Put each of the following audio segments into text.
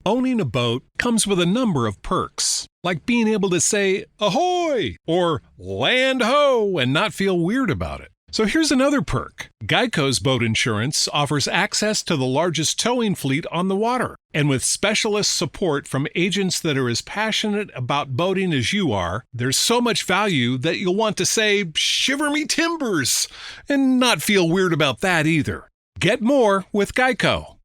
Owning a boat comes with a number of perks, like being able to say ahoy or land ho and not feel weird about it. So here's another perk. Geico's boat insurance offers access to the largest towing fleet on the water. And with specialist support from agents that are as passionate about boating as you are, there's so much value that you'll want to say, shiver me timbers, and not feel weird about that either. Get more with Geico.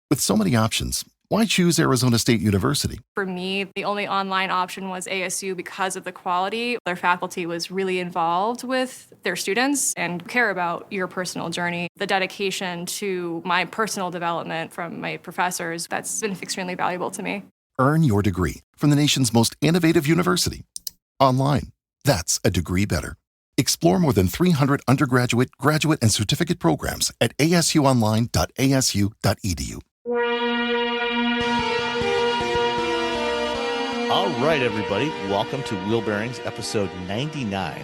With so many options, why choose Arizona State University? For me, the only online option was ASU because of the quality. Their faculty was really involved with their students and care about your personal journey. The dedication to my personal development from my professors, that's been extremely valuable to me. Earn your degree from the nation's most innovative university. Online. That's a degree better. Explore more than 300 undergraduate, graduate, and certificate programs at asuonline.asu.edu. All right, everybody. Welcome to Wheelbearings, episode 99.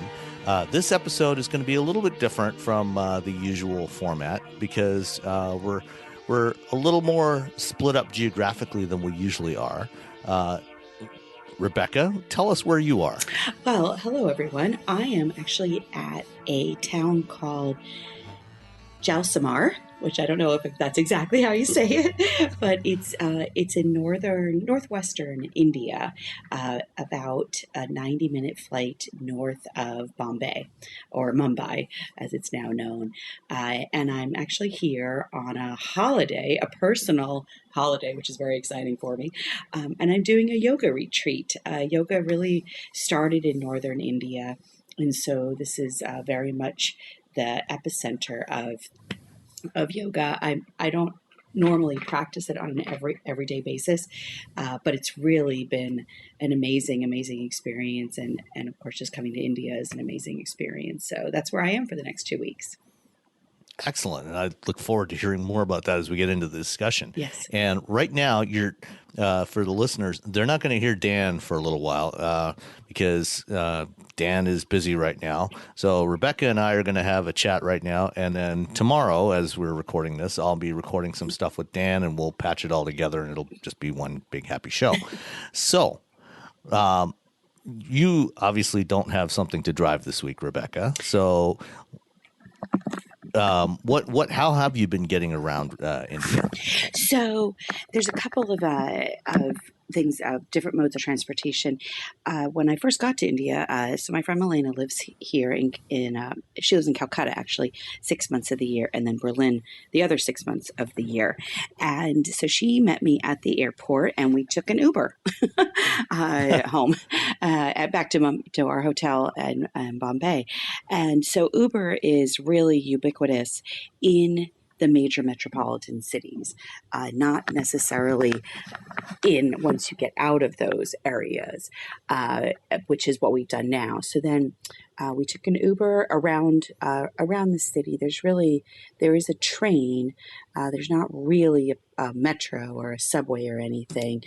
This episode is going to be a little bit different from the usual format because we're a little more split up geographically than we usually are. Rebecca, tell us where you are. Well, hello, everyone. I am actually at a town called Jalsamar, which I don't know if that's exactly how you say it, but it's in northwestern India, about a 90-minute flight north of Bombay, or Mumbai, as it's now known. And I'm actually here on a holiday, a personal holiday, which is very exciting for me. And I'm doing a yoga retreat. Yoga really started in northern India, and so this is very much the epicenter of yoga. I don't normally practice it on an everyday basis, but it's really been an amazing experience, and of course just coming to India is an amazing experience. So that's where I am for the next 2 weeks. Excellent. And I look forward to hearing more about that as we get into the discussion. Yes. And right now, you're for the listeners, they're not going to hear Dan for a little while because Dan is busy right now. So Rebecca and I are going to have a chat right now. And then tomorrow, as we're recording this, I'll be recording some stuff with Dan, and we'll patch it all together, and it'll just be one big happy show. So you obviously don't have something to drive this week, Rebecca. So how have you been getting around India? So there's a couple of things, different modes of transportation. When I first got to India, so my friend Milena lives here she lives in Calcutta actually 6 months of the year, and then Berlin the other 6 months of the year. And so she met me at the airport, and we took an Uber home, back to our hotel in Bombay. And so Uber is really ubiquitous in the major metropolitan cities, not necessarily once you get out of those areas, which is what we've done now. So then we took an Uber around the city. There is a train. There's not really a metro or a subway or anything,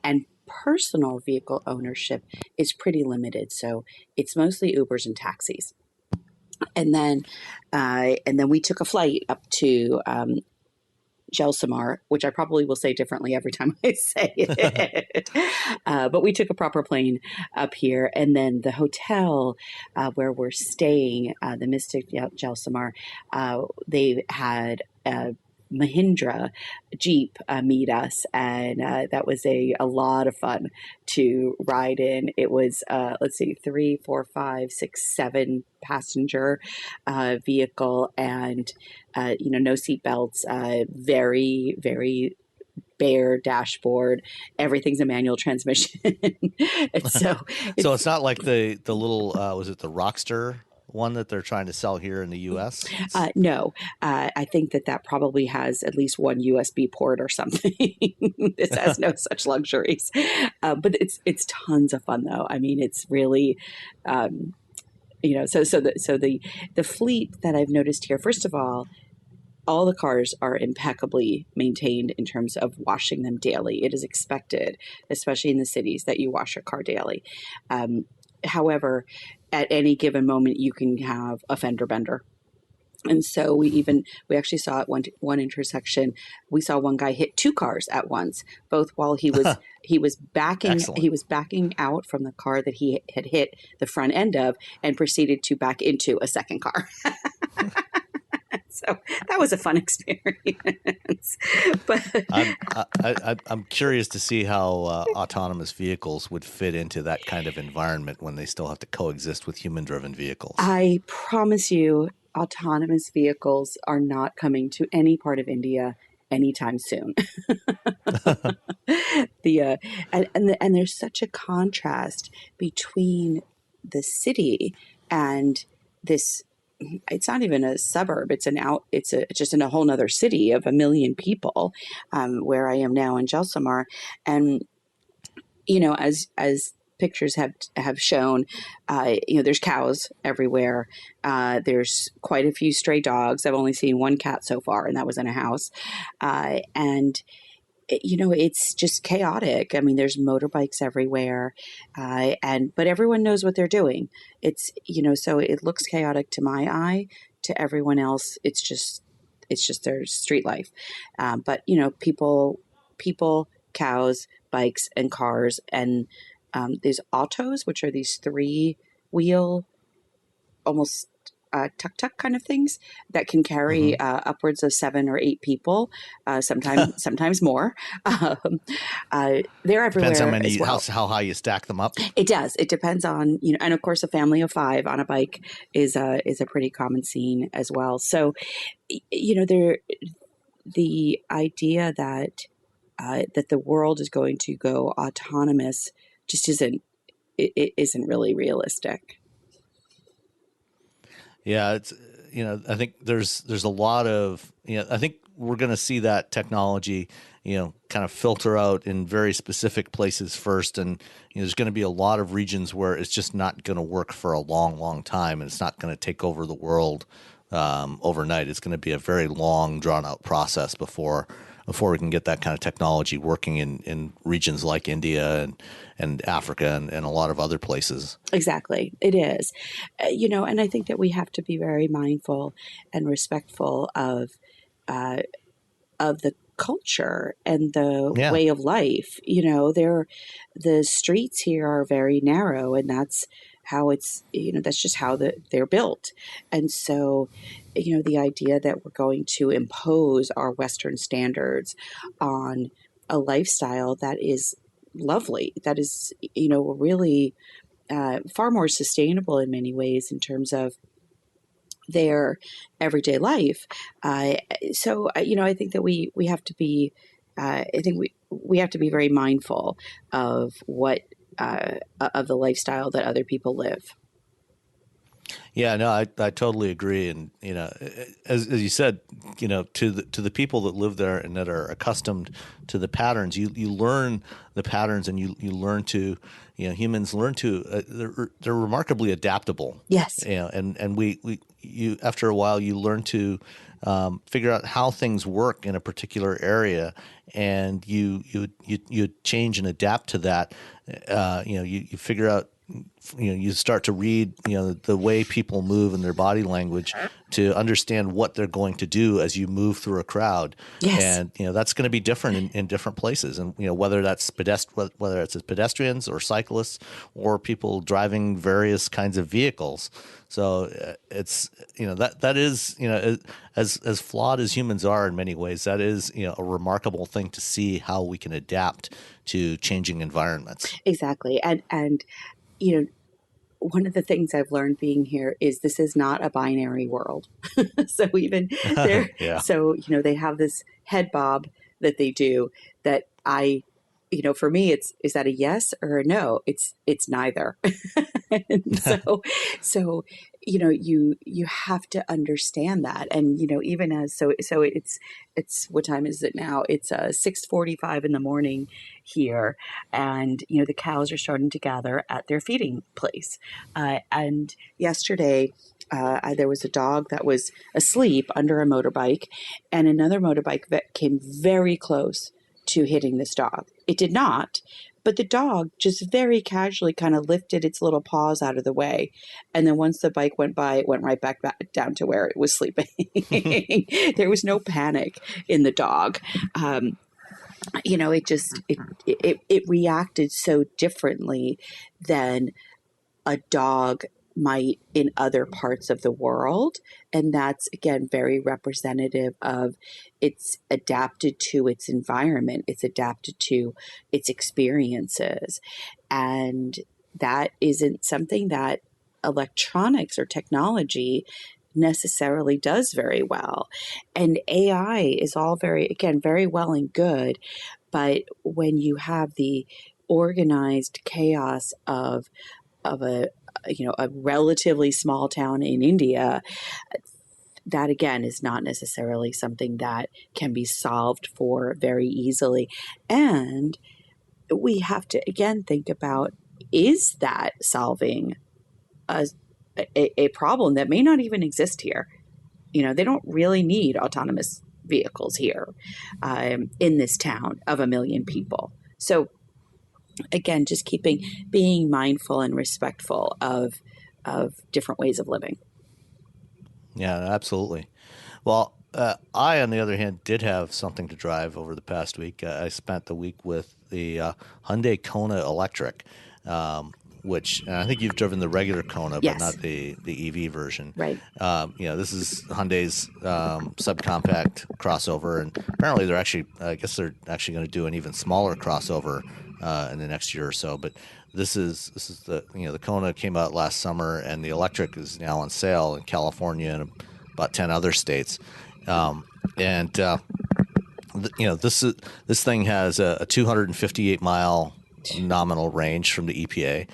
and personal vehicle ownership is pretty limited. So it's mostly Ubers and taxis. And then we took a flight up to Jalsamar, which I probably will say differently every time I say it. But we took a proper plane up here. And then the hotel where we're staying, the Mystic Jalsamar, they had Mahindra Jeep meet us, and that was a lot of fun to ride in. It was 3, 4, 5, 6, 7 passenger vehicle, and no seat belts, very, very bare dashboard. Everything's a manual transmission. So it's not like the little was it the Rockster one that they're trying to sell here in the U.S.? No, I think that probably has at least one USB port or something. This has no such luxuries, but it's tons of fun though. I mean, it's really, so the fleet that I've noticed here. First of all the cars are impeccably maintained in terms of washing them daily. It is expected, especially in the cities, that you wash your car daily. However, at any given moment, you can have a fender bender. And so we actually saw at one intersection, we saw one guy hit two cars at once, both while he was Excellent. backing out from the car that he had hit the front end of, and proceeded to back into a second car. So that was a fun experience. But I'm curious to see how autonomous vehicles would fit into that kind of environment when they still have to coexist with human-driven vehicles. I promise you, autonomous vehicles are not coming to any part of India anytime soon. And there's such a contrast between the city and this. It's not even a suburb. It's just in a whole nother city of 1 million people, where I am now in Jalsamar. And, as pictures have shown, there's cows everywhere. There's quite a few stray dogs. I've only seen one cat so far, and that was in a house. And it's just chaotic. I mean, there's motorbikes everywhere, but everyone knows what they're doing. It's so it looks chaotic to my eye. To everyone else, it's just their street life. But people, cows, bikes, and cars, and these autos, which are these 3-wheel, almost tuk-tuk kind of things that can carry upwards of 7 or 8 people, sometimes more. They're everywhere. Depends how many, as well. how high you stack them up. It does. It depends on, and of course, a family of 5 on a bike is a pretty common scene as well. So, the idea that the world is going to go autonomous just isn't really realistic. Yeah, it's I think there's a lot of I think we're going to see that technology kind of filter out in very specific places first, and there's going to be a lot of regions where it's just not going to work for a long time, and it's not going to take over the world overnight. It's going to be a very long, drawn out process before we can get that kind of technology working in regions like India and Africa and a lot of other places. Exactly. It is. And I think that we have to be very mindful and respectful of the culture and the way of life. The streets here are very narrow, and that's how it's, that's just how they're built. And so, the idea that we're going to impose our Western standards on a lifestyle that is lovely, that is, really far more sustainable in many ways in terms of their everyday life. So, I think that we have to be, we have to be very mindful of what, of the lifestyle that other people live. Yeah, no, I totally agree. And, as you said, to the people that live there and that are accustomed to the patterns, you learn the patterns, and you learn to, humans learn to, they're remarkably adaptable. Yes. And you after a while, you learn to figure out how things work in a particular area, and you change and adapt to that. You figure out, you start to read, the way people move and their body language to understand what they're going to do as you move through a crowd. Yes. And, that's going to be different in different places. And, whether it's pedestrians or cyclists or people driving various kinds of vehicles. So it's, that is, as flawed as humans are in many ways, that is, a remarkable thing to see how we can adapt to changing environments. Exactly. And one of the things I've learned being here is this is not a binary world. So even there, so, they have this head bob that they do that for me, is that a yes or a no? It's neither. And so, you have to understand that. And, even as, so it's, what time is it now? It's 6:45 in the morning here. And, the cows are starting to gather at their feeding place. And yesterday, there was a dog that was asleep under a motorbike, and another motorbike that came very close to hitting this dog. It did not, but the dog just very casually kind of lifted its little paws out of the way. And then once the bike went by, it went right back down to where it was sleeping. There was no panic in the dog. It reacted so differently than a dog might in other parts of the world. And that's, again, very representative of it's adapted to its environment. It's adapted to its experiences. And that isn't something that electronics or technology necessarily does very well. And AI is all very well and good. But when you have the organized chaos of a relatively small town in India, that again is not necessarily something that can be solved for very easily. And we have to again think about, is that solving a problem that may not even exist here? They don't really need autonomous vehicles here in this town of 1 million people. So again, just being mindful and respectful of different ways of living. Yeah, absolutely. Well, I, on the other hand, did have something to drive over the past week. I spent the week with the Hyundai Kona electric, which I think you've driven the regular Kona, Yes. but not the EV version. Right. This is Hyundai's subcompact crossover, and apparently they're actually going to do an even smaller crossover in the next year or so. But this is the Kona came out last summer, and the electric is now on sale in California and about 10 other states. This thing has a 258 mile nominal range from the EPA.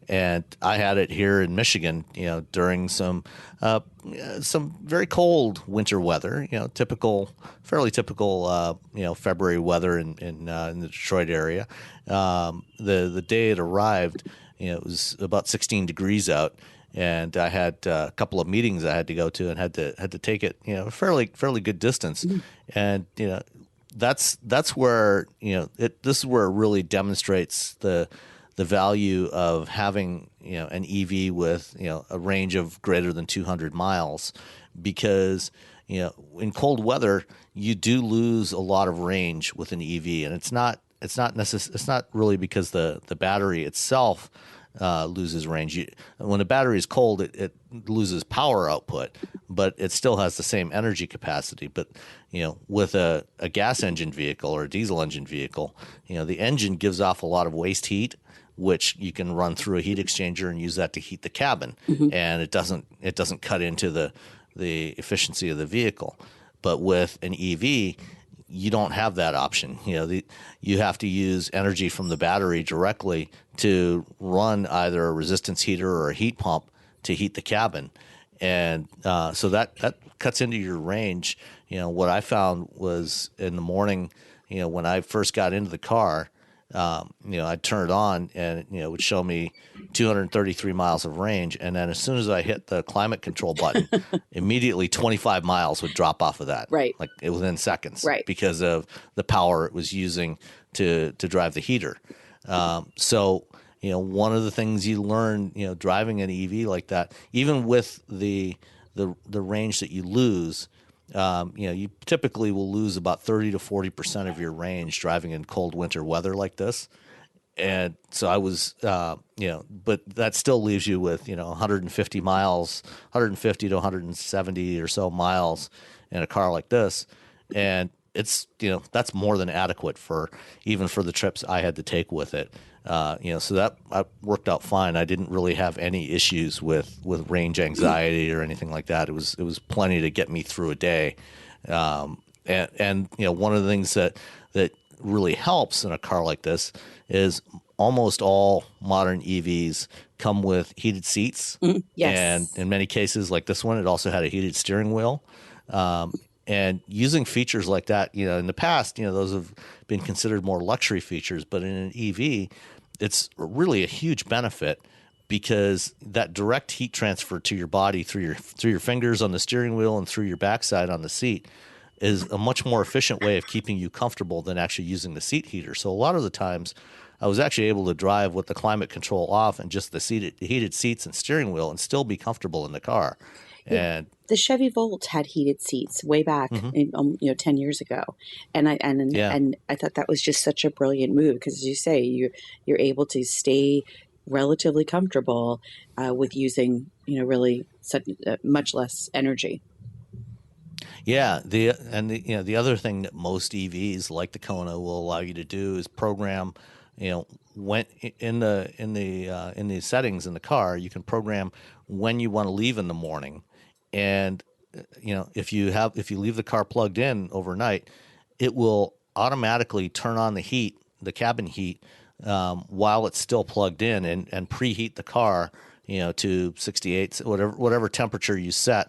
And I had it here in Michigan, during some very cold winter weather, fairly typical, February weather in the Detroit area. The day it arrived, it was about 16 degrees out, and I had a couple of meetings I had to go to, and had to take it, a fairly good distance, and that's where this is where it really demonstrates the value of having an EV with a range of greater than 200 miles, because in cold weather you do lose a lot of range with an EV, and it's not really because the battery itself loses range. When a battery is cold, it loses power output, but it still has the same energy capacity. But with a gas engine vehicle or a diesel engine vehicle, the engine gives off a lot of waste heat, which you can run through a heat exchanger and use that to heat the cabin, and it doesn't cut into the efficiency of the vehicle. But with an EV, you don't have that option. You have to use energy from the battery directly to run either a resistance heater or a heat pump to heat the cabin, and so that cuts into your range. What I found was in the morning, when I first got into the car, I'd turn it on and it would show me 233 miles of range, and then as soon as I hit the climate control button, immediately 25 miles would drop off of that, right? Like within seconds, right? Because of the power it was using to drive the heater. So one of the things you learn, driving an EV like that, even with the range that you lose. You typically will lose about 30 to 40% of your range driving in cold winter weather like this. And so I was, but that still leaves you with, 150 miles, 150 to 170 or so miles in a car like this. And it's, that's more than adequate even for the trips I had to take with it. So that worked out fine. I didn't really have any issues with range anxiety or anything like that. It was plenty to get me through a day. And one of the things that really helps in a car like this is almost all modern EVs come with heated seats. Yes. And in many cases, like this one, it also had a heated steering wheel. And using features like that, in the past, those have been considered more luxury features, but in an EV, it's really a huge benefit, because that direct heat transfer to your body through your fingers on the steering wheel and through your backside on the seat is a much more efficient way of keeping you comfortable than actually using the seat heater. So a lot of the times I was actually able to drive with the climate control off and just the heated seats and steering wheel and still be comfortable in the car. Yeah. And The Chevy Volt had heated seats way back, in, 10 years ago, and yeah. I thought that was just such a brilliant move because, as you say, you're able to stay relatively comfortable with using really such much less energy. Yeah, the other thing that most EVs like the Kona will allow you to do is program, when in the settings in the car, you can program when you want to leave in the morning, and if you leave the car plugged in overnight, it will automatically turn on the cabin heat, while it's still plugged in, and preheat the car, to 68, whatever temperature you set,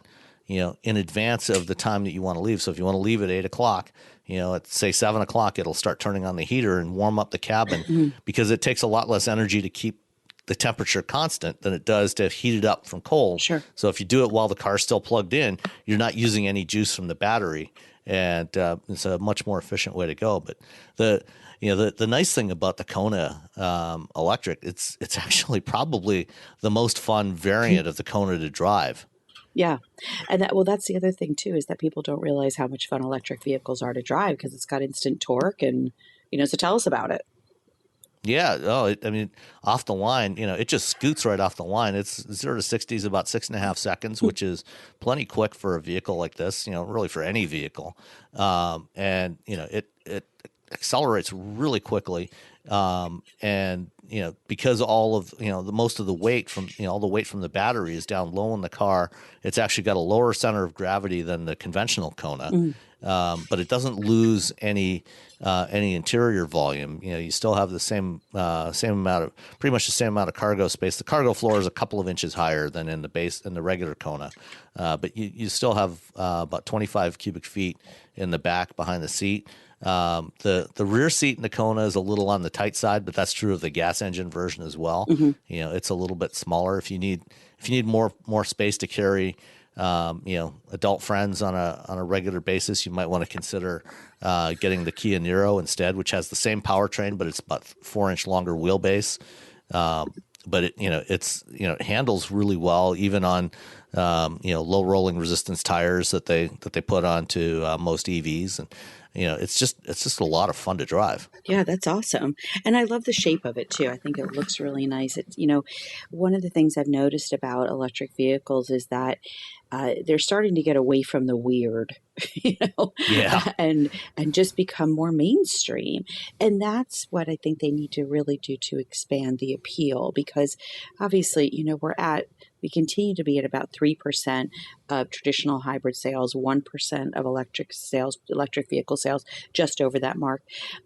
in advance of the time that you want to leave. So if you want to leave at 8 o'clock, at say 7 o'clock, it'll start turning on the heater and warm up the cabin because it takes a lot less energy to keep the temperature constant than it does to heat it up from cold. Sure. So if you do it while the car's still plugged in, you're not using any juice from the battery, and it's a much more efficient way to go. But the nice thing about the Kona electric, it's actually probably the most fun variant of the Kona to drive. Yeah. And that's the other thing too, is that people don't realize how much fun electric vehicles are to drive because it's got instant torque and, so tell us about it. Yeah. Oh, off the line, it just scoots right off the line. It's 0 to 60 is about 6.5 seconds, which is plenty quick for a vehicle like this, really for any vehicle. And, it accelerates really quickly. And, because all of, the most of the weight from, all the weight from the battery is down low in the car, it's actually got a lower center of gravity than the conventional Kona. But it doesn't lose any interior volume. You still have the same pretty much the same amount of cargo space. The cargo floor is a couple of inches higher than in the regular Kona, but you still have about 25 cubic feet in the back behind the seat. The rear seat in the Kona is a little on the tight side, but that's true of the gas engine version as well. It's a little bit smaller. If you need more space to carry, adult friends on a regular basis, you might want to consider getting the Kia Niro instead, which has the same powertrain, but it's about 4-inch longer wheelbase. But it handles really well, even on low rolling resistance tires that they put onto most EVs, and it's just a lot of fun to drive. Yeah, that's awesome. And I love the shape of it too. I think it looks really nice. It's, one of the things I've noticed about electric vehicles is that they're starting to get away from the weird, Yeah. and just become more mainstream. And that's what I think they need to really do to expand the appeal, because obviously, we continue to be at about 3% of traditional hybrid sales, 1% of electric vehicle sales, just over that mark.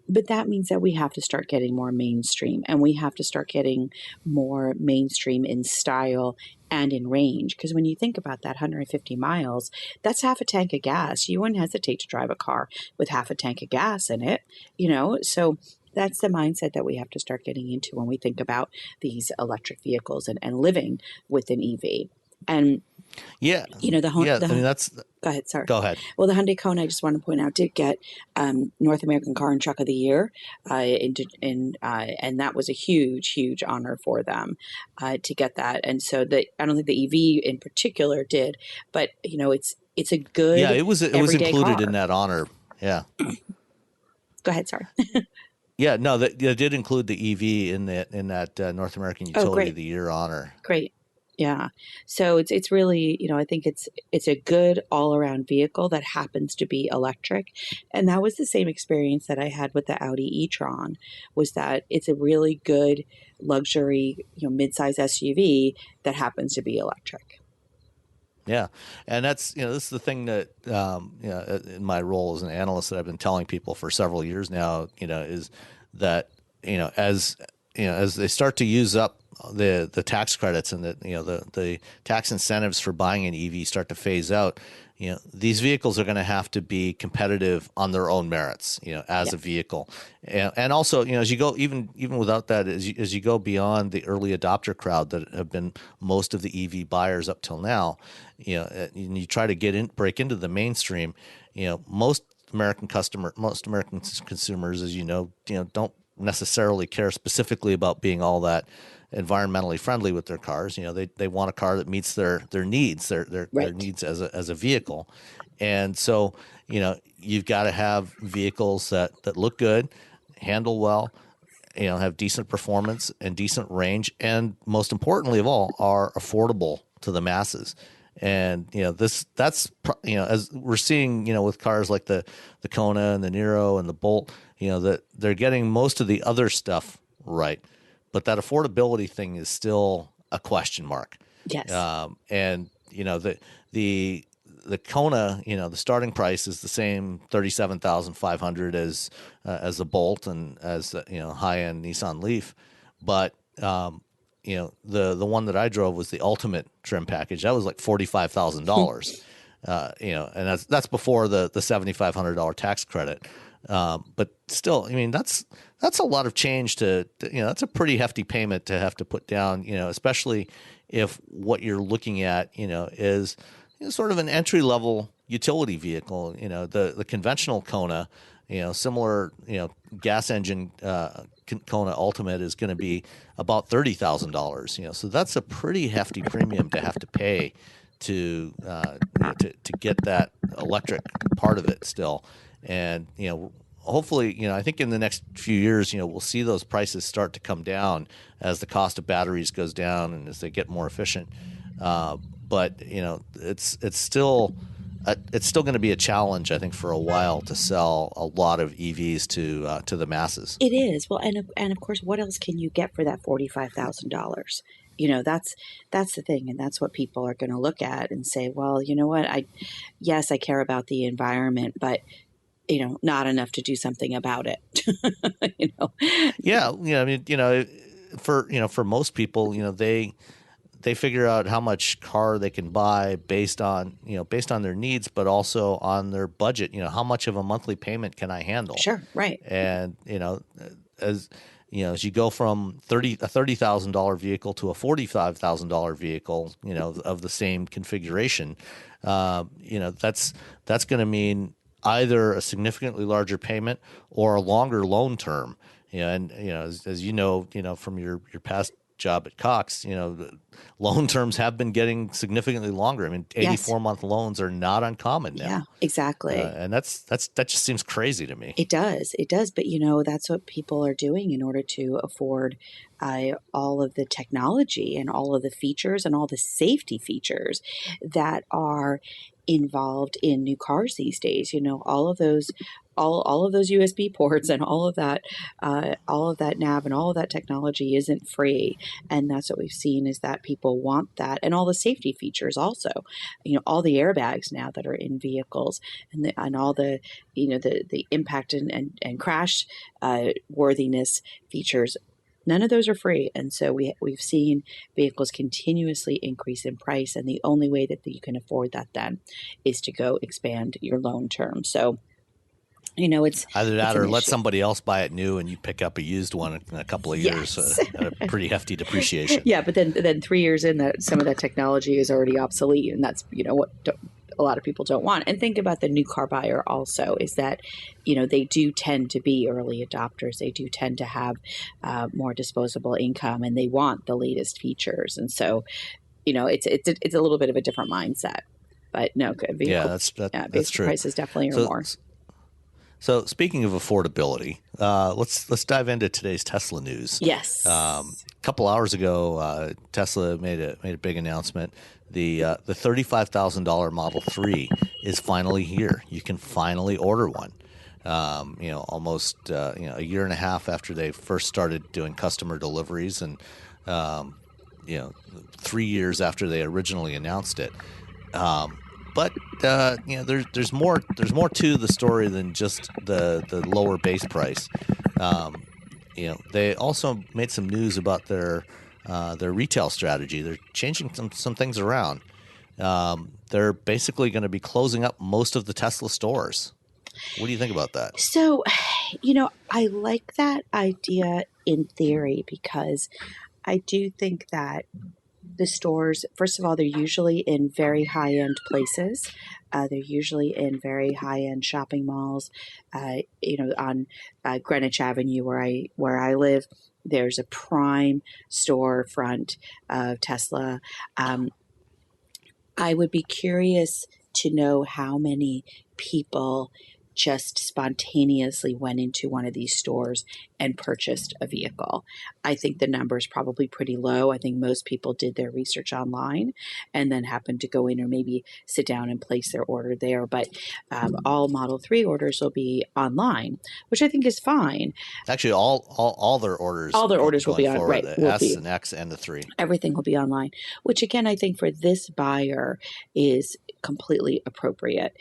But that means that we have to start getting more mainstream, and we have to start getting more mainstream in style and in range. Because when you think about that 150 miles, that's half a tank of gas. You wouldn't hesitate to drive a car with half a tank of gas in it, so that's the mindset that we have to start getting into when we think about these electric vehicles and living with an EV. And yeah, that's. Go ahead. Sorry. Go ahead. Well, the Hyundai Kona, I just want to point out, did get North American Car and Truck of the Year, and that was a huge, huge honor for them to get that. And so I don't think the EV in particular did, but it's a good it was included car in that honor. Yeah. Go ahead. Sorry. Yeah, no, they did include the EV in that North American Utility of the Year honor. Great. Yeah. So it's really, I think it's a good all around vehicle that happens to be electric. And that was the same experience that I had with the Audi e-tron, was that it's a really good luxury, midsize SUV that happens to be electric. Yeah. And that's, this is the thing that, in my role as an analyst that I've been telling people for several years now, is that, as they start to use up the tax credits and the tax incentives for buying an EV start to phase out, these vehicles are going to have to be competitive on their own merits, as a vehicle. And also, as you go, even without that, as you go beyond the early adopter crowd that have been most of the EV buyers up till now, and you try to break into the mainstream, most American consumers, as don't necessarily care specifically about being all that environmentally friendly with their cars. They want a car that meets their needs, their needs as a vehicle. And so, you've got to have vehicles that look good, handle well, have decent performance and decent range, and most importantly of all, are affordable to the masses. And that's as we're seeing, with cars like the Kona and the Nero and the Bolt, that they're getting most of the other stuff right. But that affordability thing is still a question mark. Yes. And the Kona, the starting price is the same $37,500 as the Bolt and as the high end Nissan Leaf, but the one that I drove was the ultimate trim package. That was like $45,000. And that's before the $7,500 tax credit. But still, that's a lot of change that's a pretty hefty payment to have to put down, especially if what you're looking at, is sort of an entry level utility vehicle. The conventional Kona, similar, gas engine, Kona Ultimate is going to be about $30,000, so that's a pretty hefty premium to have to pay to get that electric part of it still. And, hopefully, I think in the next few years, we'll see those prices start to come down as the cost of batteries goes down and as they get more efficient. But, it's still going to be a challenge, I think, for a while to sell a lot of EVs to the masses. It is. Well, and of course, what else can you get for that $45,000? That's the thing. And that's what people are going to look at and say, well, you know what? I care about the environment, but not enough to do something about it. Yeah. For most people, they figure out how much car they can buy based on their needs, but also on their budget. How much of a monthly payment can I handle? Sure. Right. And, as you go from a $30,000 vehicle to a $45,000 vehicle, of the same configuration, that's going to mean either a significantly larger payment or a longer loan term. As you know from your past job at Cox, loan terms have been getting significantly longer. 84-month loans are not uncommon now. Yeah, exactly. And that just seems crazy to me. It does. But that's what people are doing in order to afford all of the technology and all of the features and all the safety features that are involved in new cars these days. All of those USB ports and all of that nav and all of that technology isn't free. And that's what we've seen is that people want that, and all the safety features also. All the airbags now that are in vehicles, and all the the impact and crash worthiness features. None of those are free. And so we've seen vehicles continuously increase in price. And the only way that you can afford that then is to go expand your loan term. So, it's either that or let somebody else buy it new and you pick up a used one in a couple of years at a pretty hefty depreciation. Yeah. But then 3 years in, that some of that technology is already obsolete. And that's, what a lot of people don't want. And think about the new car buyer also is that, they do tend to be early adopters. They do tend to have more disposable income, and they want the latest features. And so, it's a little bit of a different mindset. But no, that's true. Prices definitely are more. So speaking of affordability, let's dive into today's Tesla news. Yes. A couple hours ago, Tesla made a big announcement. The $35,000 Model 3 is finally here. You can finally order one. Almost a year and a half after they first started doing customer deliveries, and 3 years after they originally announced it. But there's more to the story than just the lower base price. They also made some news about their retail strategy. They're changing some things around. they're basically going to be closing up most of the Tesla stores. What do you think about that? So, I like that idea in theory because I do think that the stores, first of all, they're usually in very high-end places. They're usually in very high-end shopping malls. On Greenwich Avenue, where I live, there's a prime storefront of Tesla. I would be curious to know how many people just spontaneously went into one of these stores and purchased a vehicle. I think the number is probably pretty low. I think most people did their research online and then happened to go in or maybe sit down and place their order there. But all Model 3 orders will be online, which I think is fine. Actually, all their orders. All their orders will be on, forward, right. The S and X and the 3. Everything will be online, which again, I think for this buyer is completely appropriate.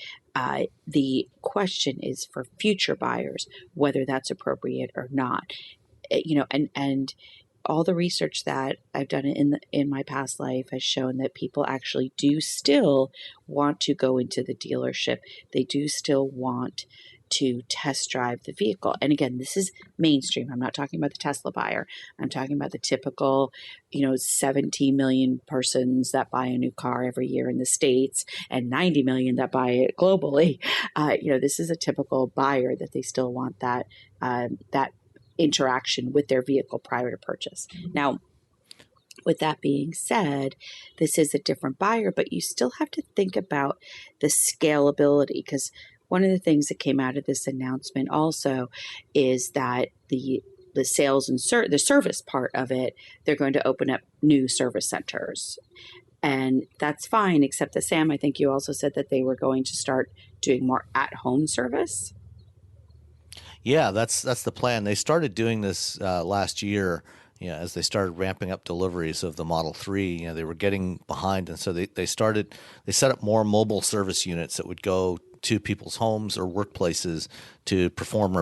The question is for future buyers, whether that's appropriate or not. And all the research that I've done in my past life has shown that people actually do still want to go into the dealership. They do still want to test drive the vehicle. And again, this is mainstream. I'm not talking about the Tesla buyer. I'm talking about the typical, 17 million persons that buy a new car every year in the States and 90 million that buy it globally. This is a typical buyer that they still want that interaction with their vehicle prior to purchase. Now, with that being said, this is a different buyer, but you still have to think about the scalability, because one of the things that came out of this announcement also is that the sales and the service part of it, they're going to open up new service centers. And that's fine, except that, Sam, I think you also said that they were going to start doing more at-home service. Yeah, that's the plan. They started doing this last year. As they started ramping up deliveries of the Model 3, they were getting behind. And so they set up more mobile service units that would go to people's homes or workplaces to perform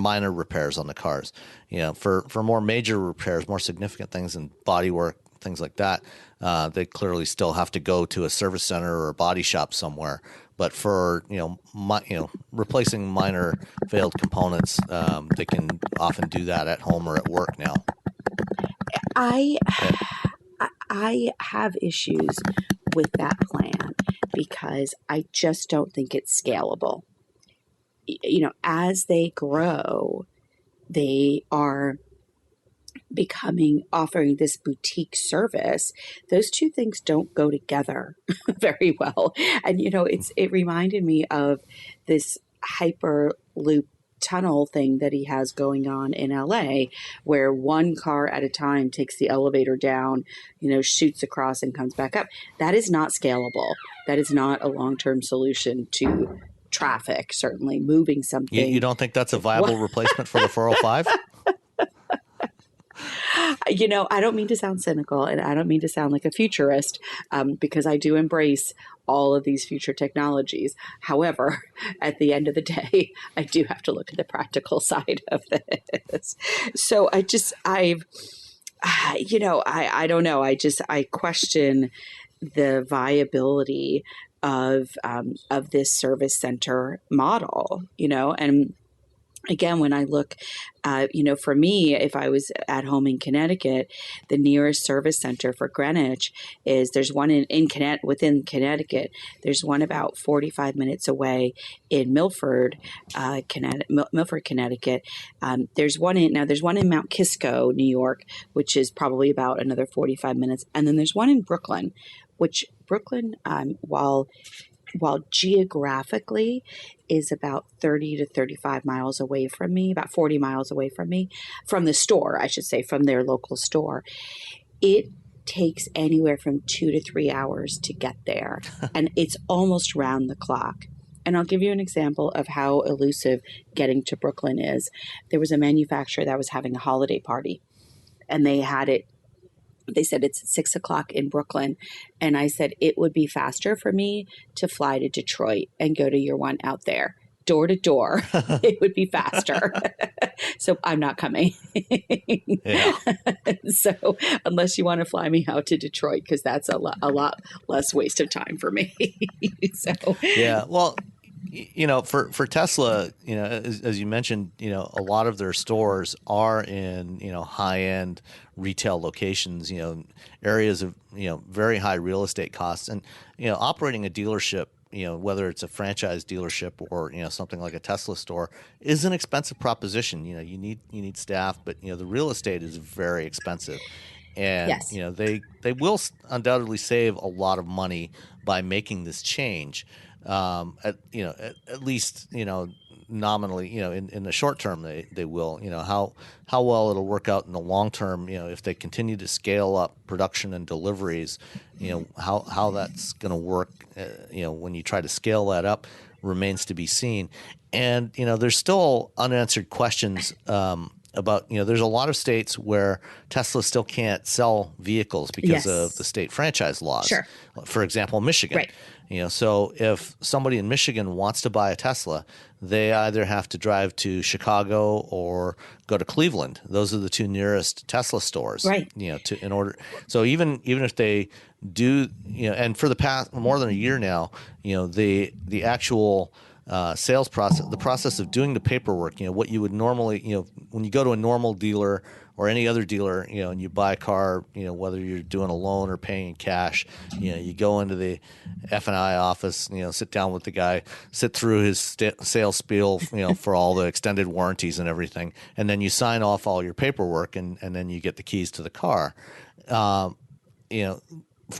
minor repairs on the cars. For more major repairs, more significant things and body work, things like that, they clearly still have to go to a service center or a body shop somewhere. But for replacing minor failed components, they can often do that at home or at work now. I have issues with that plan because I just don't think it's scalable. As they grow, they are offering this boutique service. Those two things don't go together very well. And, it reminded me of this Hyperloop tunnel thing that he has going on in LA, where one car at a time takes the elevator down, shoots across and comes back up. That is not scalable. That is not a long-term solution to traffic, certainly moving something. You don't think that's a viable replacement for the 405? I don't mean to sound cynical, and I don't mean to sound like a futurist, because I do embrace all of these future technologies. However, at the end of the day, I do have to look at the practical side of this. So I don't know. I question the viability of this service center model, and again, when I look, for me, if I was at home in Connecticut, the nearest service center for Greenwich there's one within Connecticut. There's one about 45 minutes away in Milford, Connecticut. There's one in Mount Kisco, New York, which is probably about another 45 minutes. And then there's one in Brooklyn, while geographically is about 30 to 35 miles away from me, about 40 miles away from me, from the store, I should say, from their local store. It takes anywhere from 2 to 3 hours to get there, and it's almost round the clock. And I'll give you an example of how elusive getting to Brooklyn is. There was a manufacturer that was having a holiday party, and they said it's at 6 o'clock in Brooklyn. And I said, it would be faster for me to fly to Detroit and go to your one out there door to door, it would be faster. So I'm not coming. Yeah. So unless you want to fly me out to Detroit, because that's a lot less waste of time for me. So Yeah. Well, for Tesla, as you mentioned, a lot of their stores are in, high end retail locations, areas of, very high real estate costs. And, operating a dealership, whether it's a franchise dealership or, something like a Tesla store, is an expensive proposition. You need staff, but, the real estate is very expensive. And, yes. They will undoubtedly save a lot of money by making this change. At least, nominally, in the short term, they will, how well it'll work out in the long term, if they continue to scale up production and deliveries, how that's going to work, when you try to scale that up remains to be seen. And, there's still unanswered questions, about, there's a lot of states where Tesla still can't sell vehicles because of the state franchise laws. Sure. For example, Michigan. Right. So if somebody in Michigan wants to buy a Tesla, they either have to drive to Chicago or go to Cleveland. Those are the two nearest Tesla stores. Right. In order. So even if they do, and for the past more than a year now, the actual sales process, the process of doing the paperwork, what you would normally, when you go to a normal dealer or any other dealer, and you buy a car, whether you're doing a loan or paying in cash, you go into the F&I office, sit down with the guy, sit through his sales spiel, for all the extended warranties and everything, and then you sign off all your paperwork, and then you get the keys to the car.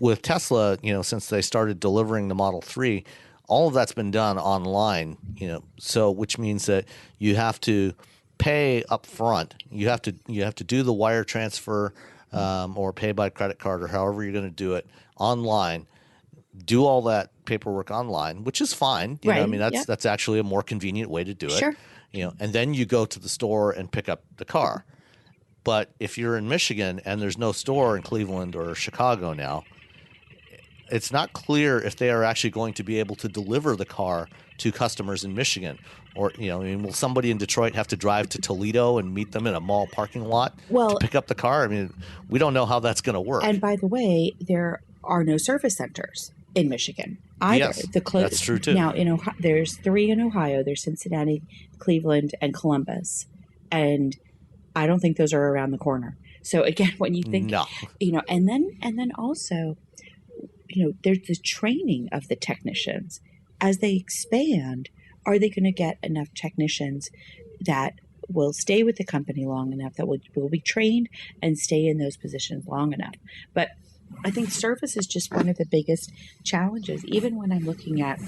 With Tesla, since they started delivering the Model 3, all of that's been done online, so which means that you have to pay up front. You have to do the wire transfer, or pay by credit card, or however you're going to do it online. Do all that paperwork online, which is fine. Right. That's actually a more convenient way to do it. Sure. And then you go to the store and pick up the car. But if you're in Michigan and there's no store in Cleveland or Chicago now, it's not clear if they are actually going to be able to deliver the car to customers in Michigan. Or, will somebody in Detroit have to drive to Toledo and meet them in a mall parking lot to pick up the car? We don't know how that's going to work. And by the way, there are no service centers in Michigan either. Yes, that's true too. Now, there's 3 in Ohio. There's Cincinnati, Cleveland, and Columbus. And I don't think those are around the corner. So again, when you think, no. And then also, there's the training of the technicians. As they expand, are they going to get enough technicians that will stay with the company long enough, that will be trained and stay in those positions long enough? But I think service is just one of the biggest challenges. Even when I'm looking at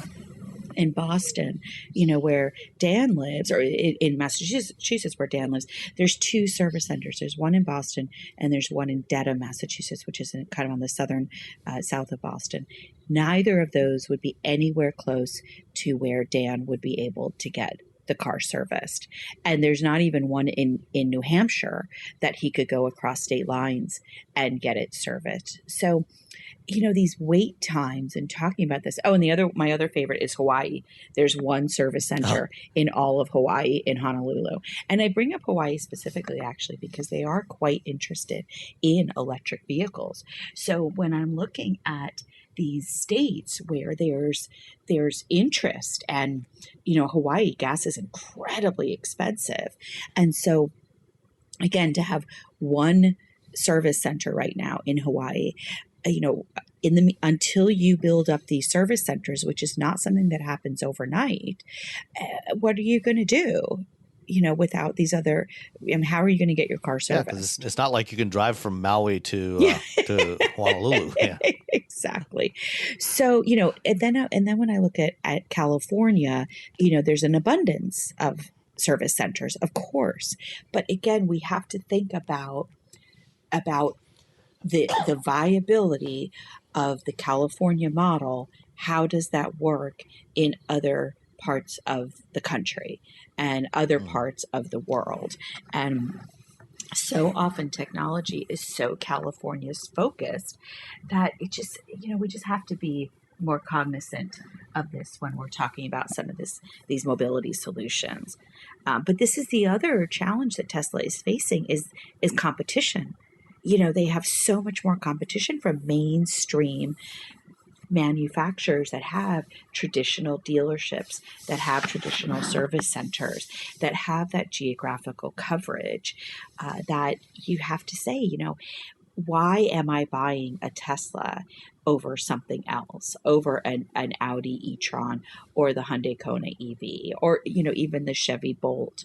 in Boston, where Dan lives, or in Massachusetts where Dan lives, there's 2 service centers. There's one in Boston and there's one in Dedham, Massachusetts, which is kind of on the southern south of Boston. Neither of those would be anywhere close to where Dan would be able to get the car serviced. And there's not even one in New Hampshire that he could go across state lines and get it serviced. So these wait times and talking about this. Oh, and my other favorite is Hawaii. There's one service center in all of Hawaii, in Honolulu. And I bring up Hawaii specifically, actually, because they are quite interested in electric vehicles. So when I'm looking at these states where there's interest, and, Hawaii gas is incredibly expensive. And so, again, to have one service center right now in Hawaii, until you build up these service centers, which is not something that happens overnight, what are you going to do? Without these other, how are you going to get your car serviced? Yeah, it's not like you can drive from Maui to Honolulu. Yeah. Exactly. So, and then when I look at California, there's an abundance of service centers, of course. But again, we have to think about the viability of the California model. How does that work in other parts of the country and other parts of the world? And so often technology is so California's focused that it just, we just have to be more cognizant of this when we're talking about some of these mobility solutions. But this is the other challenge that Tesla is facing is competition. They have so much more competition from mainstream manufacturers that have traditional dealerships, that have traditional service centers, that have that geographical coverage, that you have to say, why am I buying a Tesla over something else, over an Audi e-tron or the Hyundai Kona EV, or even the Chevy Bolt?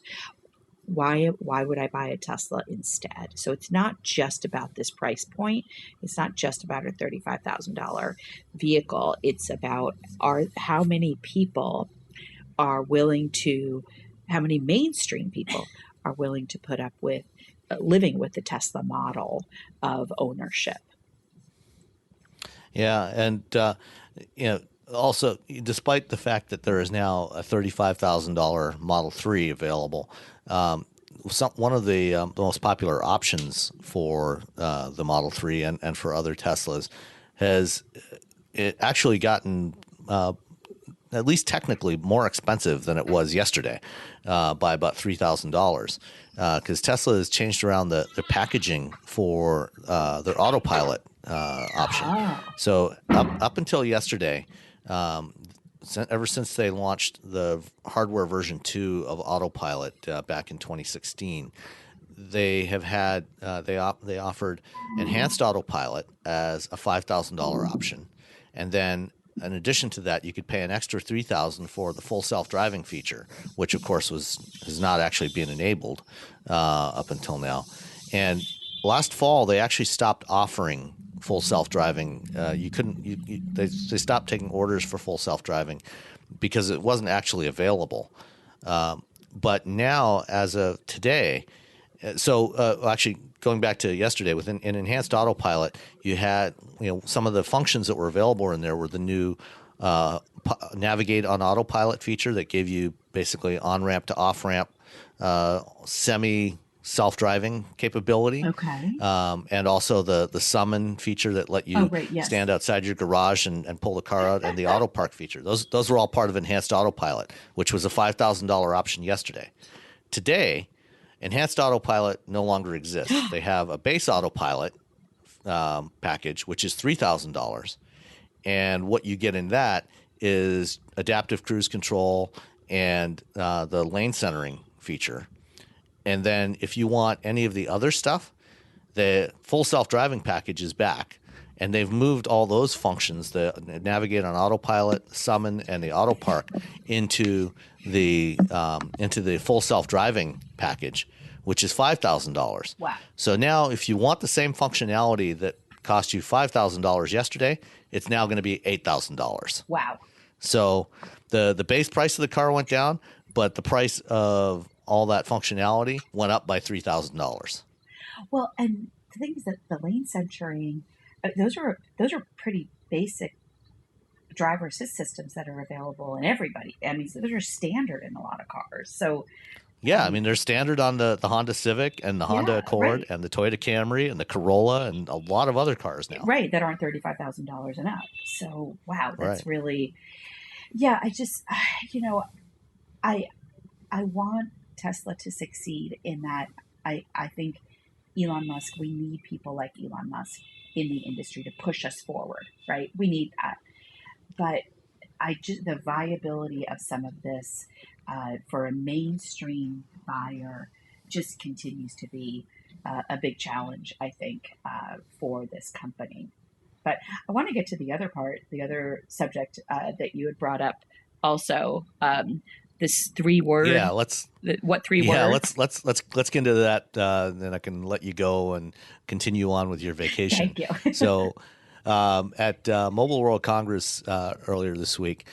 Why would I buy a Tesla instead? So it's not just about this price point. It's not just about a $35,000 vehicle. It's about how many people are willing to, how many mainstream people are willing to put up with living with the Tesla model of ownership. Yeah, and also, despite the fact that there is now a $35,000 Model 3 available, one of the most popular options for the Model 3 and for other Teslas has it actually gotten at least technically more expensive than it was yesterday by about $3,000 because Tesla has changed around the packaging for their autopilot option. So up until yesterday, ever since they launched the hardware version 2 of autopilot back in 2016, they have had they offered enhanced autopilot as a $5,000 option, and then in addition to that, you could pay an extra $3,000 for the full self-driving feature, which of course is not actually being enabled up until now. And last fall, they actually stopped offering full self-driving. They stopped taking orders for full self-driving because it wasn't actually available. But now, as of today, actually going back to yesterday, with an enhanced autopilot, you had some of the functions that were available in there were the new navigate on autopilot feature that gave you basically on-ramp to off-ramp semi self-driving capability. Okay. And also the summon feature that let you stand outside your garage and pull the car out, and the auto park feature. Those were all part of enhanced autopilot, which was a $5,000 option yesterday. Today, enhanced autopilot no longer exists. They have a base autopilot package, which is $3,000. And what you get in that is adaptive cruise control and the lane centering feature. And then if you want any of the other stuff, the full self-driving package is back. And they've moved all those functions, the navigate on autopilot, summon, and the auto park into the full self-driving package, which is $5,000. Wow. So now if you want the same functionality that cost you $5,000 yesterday, it's now going to be $8,000. Wow. So the base price of the car went down, but the price of all that functionality went up by $3,000. Well, and the thing is that the lane centering, those are pretty basic driver assist systems that are available in everybody. I mean, so those are standard in a lot of cars. So yeah, I mean, they're standard on the Honda Civic and the Honda Accord and the Toyota Camry and the Corolla and a lot of other cars now. Right, that aren't $35,000 and up. So wow, that's really, yeah. I just, I want Tesla to succeed in that. I think Elon Musk, we need people like Elon Musk in the industry to push us forward, right? We need that. But the viability of some of this for a mainstream buyer just continues to be a big challenge, I think, for this company. But I want to get to the other subject that you had brought up also, this 3-word. Yeah, what 3 words? Yeah, let's get into that. Then I can let you go and continue on with your vacation. Thank you. So, at Mobile World Congress earlier this week,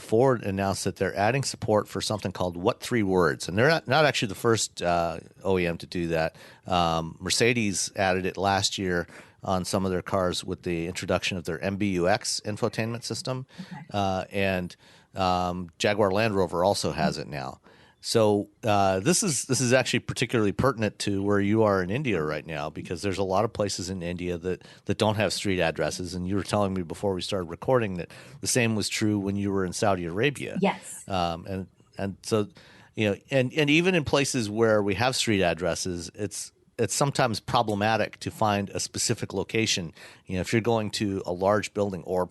Ford announced that they're adding support for something called What 3 Words, and they're not actually the first OEM to do that. Mercedes added it last year on some of their cars with the introduction of their MBUX infotainment system, and Jaguar Land Rover also has it now. So this is actually particularly pertinent to where you are in India right now, because there's a lot of places in India that don't have street addresses. And you were telling me before we started recording that the same was true when you were in Saudi Arabia. Yes. And so, and even in places where we have street addresses, it's sometimes problematic to find a specific location. If you're going to a large building, or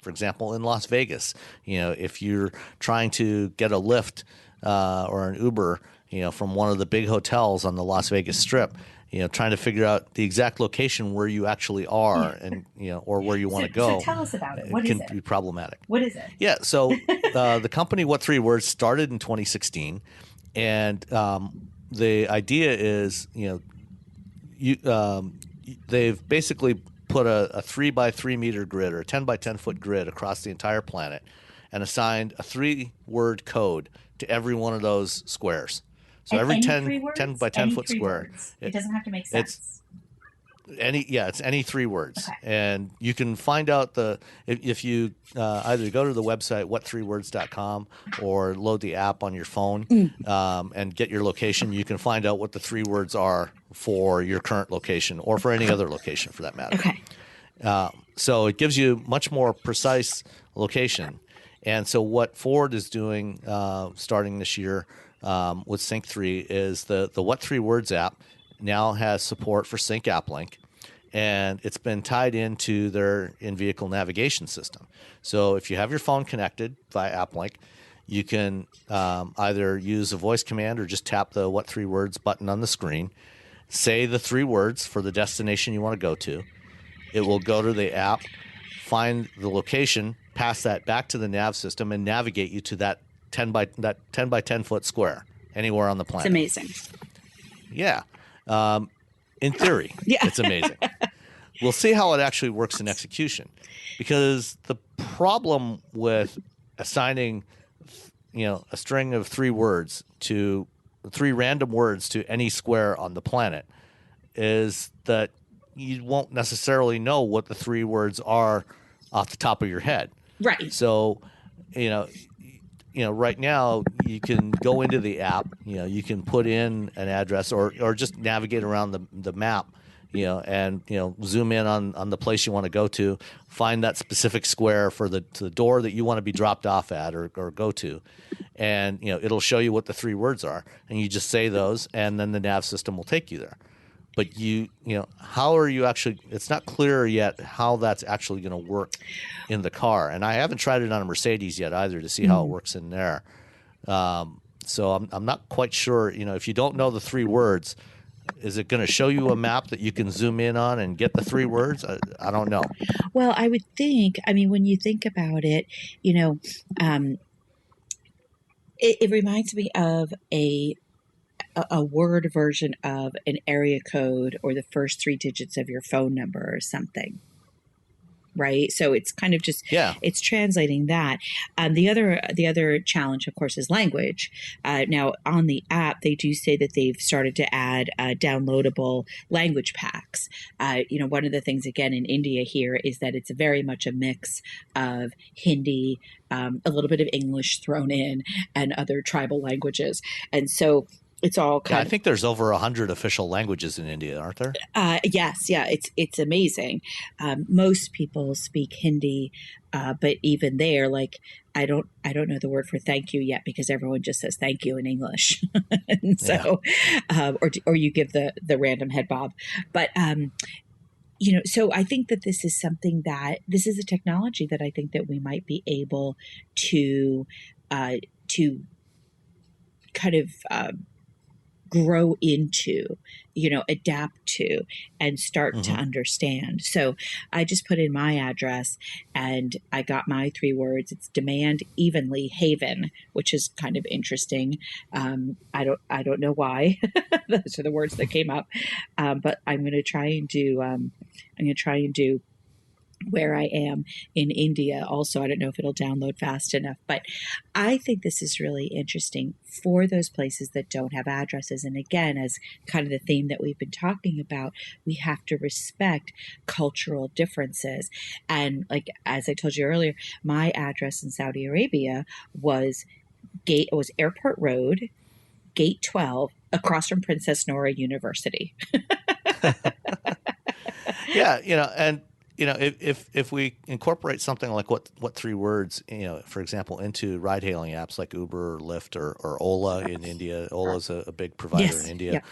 for example, in Las Vegas, if you're trying to get a lift or an Uber, from one of the big hotels on the Las Vegas Strip, trying to figure out the exact location where you actually are, and or where you want to go. So tell us about it. What can is it? be problematic. What is it? Yeah. So the company What Three Words started in 2016, and the idea is, they've basically put a 3x3 meter grid, or a 10 by 10 foot grid across the entire planet, and assigned a 3-word code to every one of those squares. So And every any 10 three words? 10 by 10 Any foot three square. words. It doesn't have to make sense. It's any 3 words. Okay. And you can find out if you either go to the website what3words.com or load the app on your phone and get your location. You can find out what the 3 words are for your current location, or for any other location for that matter. Okay. So it gives you much more precise location. And so what Ford is doing starting this year with Sync 3 is the What Three Words app now has support for Sync App Link, and it's been tied into their in-vehicle navigation system. So if you have your phone connected via App Link, you can either use a voice command or just tap the What Three Words button on the screen, say the 3 words for the destination you want to go to. It will go to the app, find the location, pass that back to the nav system, and navigate you to that 10 by 10 foot square anywhere on the planet. It's amazing. Yeah. In theory, Yeah. It's amazing. We'll see how it actually works in execution, because the problem with assigning, a string of 3 words to 3 random words to any square on the planet is that you won't necessarily know what the 3 words are off the top of your head. Right. So, right now you can go into the app, you can put in an address or just navigate around the map, and, zoom in on the place you want to go to, find that specific square for the door that you want to be dropped off at or go to. And, it'll show you what the 3 words are, and you just say those, and then the nav system will take you there. But how are you actually? It's not clear yet how that's actually going to work in the car, and I haven't tried it on a Mercedes yet either to see how it works in there. So I'm not quite sure. If you don't know the 3 words, is it going to show you a map that you can zoom in on and get the 3 words? I don't know. Well, I would think. I mean, when you think about it, it reminds me of a word version of an area code, or the first 3 digits of your phone number or something. Right. So it's kind of just, it's translating that. The other challenge, of course, is language. Now on the app, they do say that they've started to add downloadable language packs. One of the things, again, in India here is that it's very much a mix of Hindi, a little bit of English thrown in, and other tribal languages. And so it's all kind I think there's over 100 official languages in India, aren't there? Yes, yeah, it's amazing. Most people speak Hindi, but even there, like I don't know the word for thank you yet, because everyone just says thank you in English, and so or you give the random head bob, but. So I think that this is something this is a technology that I think that we might be able to kind of grow into, adapt to, and start to understand. So I just put in my address and I got my 3 words. It's demand evenly Haven, which is kind of interesting. I don't know why. Those are the words that came up. But I'm going to try and do where I am in India also. I don't know if it'll download fast enough, but I think this is really interesting for those places that don't have addresses. And again, as kind of the theme that we've been talking about, we have to respect cultural differences. And like, as I told you earlier, my address in Saudi Arabia was Airport Road, Gate 12, across from Princess Nora University. Yeah, and if we incorporate something like what three words, for example, into ride hailing apps like Uber or Lyft or Ola in India. Ola is a big provider in India.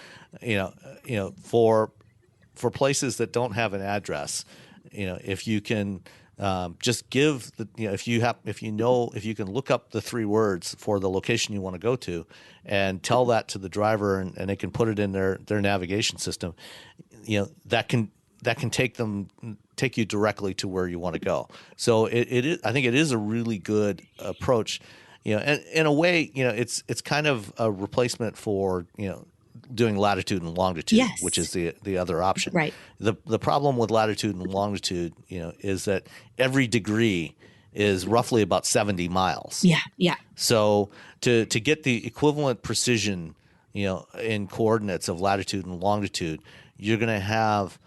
For places that don't have an address, if you can just give the, if you can look up the three words for the location you want to go to and tell that to the driver and they can put it in their navigation system, that can take you directly to where you want to go. So it is, I think it is a really good approach, and in a way, it's kind of a replacement for, doing latitude and longitude, Yes. which is the other option. Right. The problem with latitude and longitude, is that every degree is roughly about 70 miles. Yeah. So to get the equivalent precision, in coordinates of latitude and longitude, you're going to have,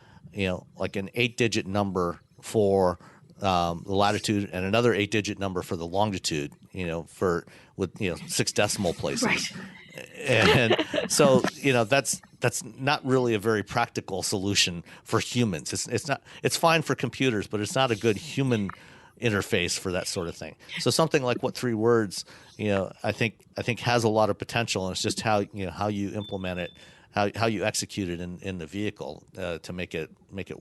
like an 8-digit number for the latitude and another 8-digit number for the longitude, with 6 decimal places. Right. And so, that's not really a very practical solution for humans. It's fine for computers, but it's not a good human interface for that sort of thing. So something like what three words, I think has a lot of potential, and it's just how you implement it, how you execute it in the vehicle to make it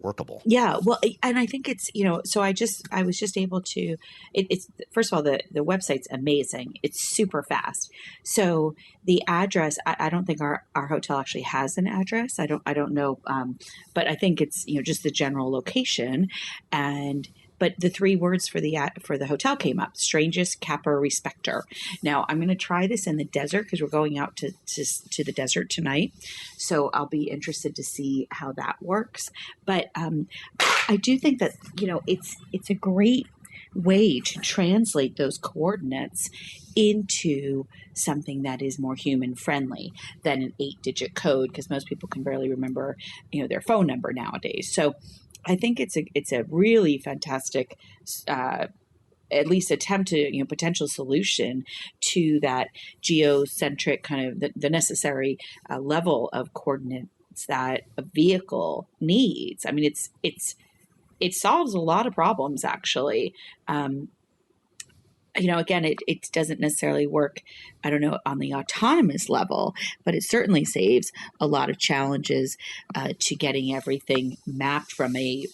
workable. Yeah, well, and I think it's, so I was just able to, it's first of all, the website's amazing. It's super fast. So the address, I don't think our hotel actually has an address. I don't know, but I think it's, just the general location. But the three words for the hotel came up: strangest capper respecter. Now I'm going to try this in the desert because we're going out to the desert tonight. So I'll be interested to see how that works. But I do think that, it's a great way to translate those coordinates into something that is more human friendly than an 8-digit code, because most people can barely remember, their phone number nowadays. So I think it's a really fantastic, at least attempt to, potential solution to that geocentric kind of the necessary level of coordinates that a vehicle needs. I mean, it solves a lot of problems, actually. Again, it doesn't necessarily work, I don't know, on the autonomous level, but it certainly saves a lot of challenges to getting everything mapped from a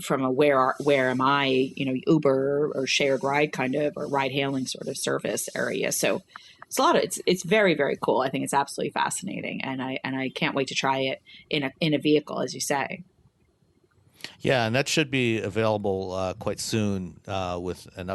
where am I, Uber or shared ride kind of, or ride hailing sort of service area. So it's very, very cool. I think it's absolutely fascinating, and I can't wait to try it in a vehicle, as you say. Yeah, and that should be available quite soon with an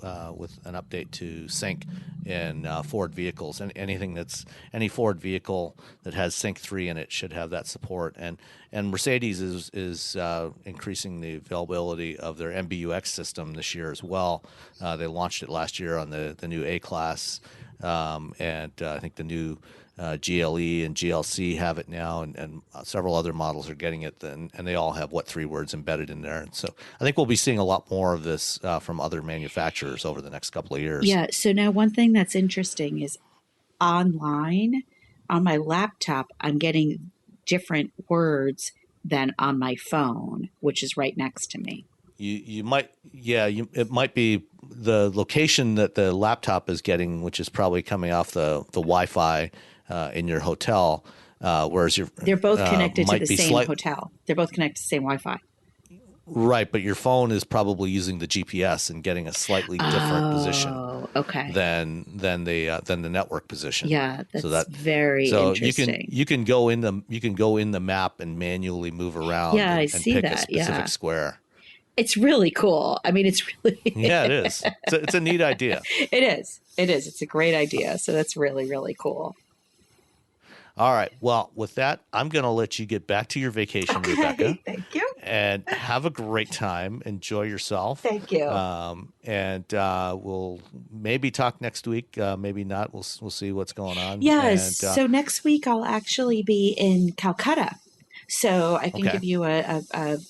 update to Sync in Ford vehicles. And any Ford vehicle that has Sync 3 in it should have that support. And Mercedes is increasing the availability of their MBUX system this year as well. They launched it last year on the new A-Class, and I think the new GLE and GLC have it now, and several other models are getting it, and they all have what three words embedded in there. And so I think we'll be seeing a lot more of this from other manufacturers over the next couple of years. Yeah. So now one thing that's interesting is online on my laptop, I'm getting different words than on my phone, which is right next to me. It might be the location that the laptop is getting, which is probably coming off the Wi-Fi in your hotel, whereas they're both connected to the same hotel. They're both connected to the same Wi-Fi. Right, but your phone is probably using the GPS and getting a slightly different position. Okay. Than the network position. Yeah, that's very interesting. You can go in the map and manually move around. Yeah, I and see pick that. a specific square. It's really cool. I mean, it's really yeah, it is. It's a neat idea. It is. It's a great idea. So that's really, really cool. All right. Well, with that, I'm going to let you get back to your vacation, okay, Rebecca. Thank you. And have a great time. Enjoy yourself. Thank you. And we'll maybe talk next week. Maybe not. We'll see what's going on. Yes. So next week I'll actually be in Calcutta. So I can Okay. give you a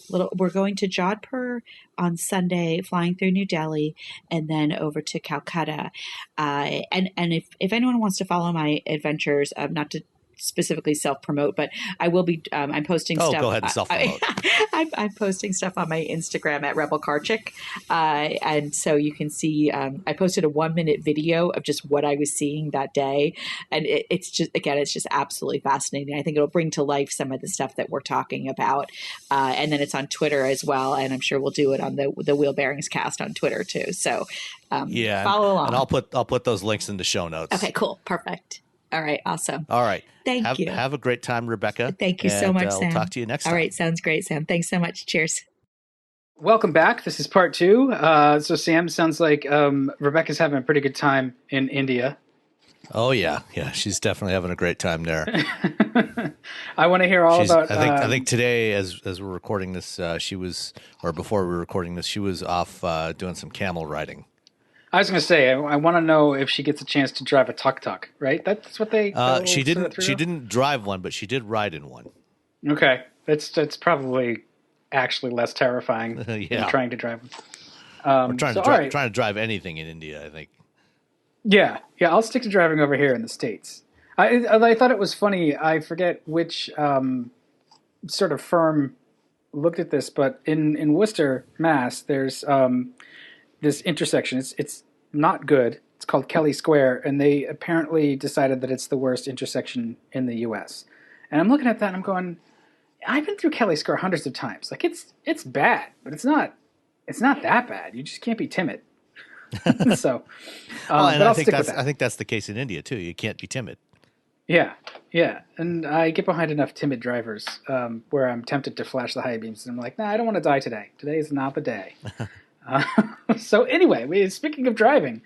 little. We're going to Jodhpur on Sunday, flying through New Delhi, and then over to Calcutta. And if anyone wants to follow my adventures, not to specifically self promote, but I will be. I'm posting Oh, stuff. go ahead and self-promote. I'm posting stuff on my Instagram at Rebel Car Chick, and so you can see. I posted a 1-minute video of just what I was seeing that day, and it's just absolutely fascinating. I think it'll bring to life some of the stuff that we're talking about, and then it's on Twitter as well, and I'm sure we'll do it on the Wheelbearings cast on Twitter too. So Yeah, follow along. and I'll put those links in the show notes. Okay, cool, perfect. All right, awesome. All right. Thank you. Have a great time, Rebecca. Thank you so much, Sam. We'll talk to you next time. All right, sounds great, Sam. Thanks so much. Cheers. Welcome back. This is part 2. So Sam, sounds like Rebecca's having a pretty good time in India. Oh yeah, she's definitely having a great time there. I want to hear all about. I think today, as we're recording this, before we were recording this, she was off doing some camel riding. I was going to say, I want to know if she gets a chance to drive a tuk-tuk, right? That's what they. She didn't. She didn't drive one, but she did ride in one. Okay, that's probably actually less terrifying than trying to drive one. We're trying to drive anything in India, I think. Yeah. I'll stick to driving over here in the States. I thought it was funny. I forget which sort of firm looked at this, but in Worcester, Mass, there's this intersection. It's not good. It's called Kelly Square, and they apparently decided that it's the worst intersection in the U.S. And I'm looking at that and I'm going, I've been through Kelly Square hundreds of times. Like it's bad, but it's not that bad. You just can't be timid. So, but I'll stick with that. I think that's the case in India too. You can't be timid. Yeah, and I get behind enough timid drivers where I'm tempted to flash the high beams, and I'm like, nah, I don't want to die today. Today is not the day. So anyway, speaking of driving,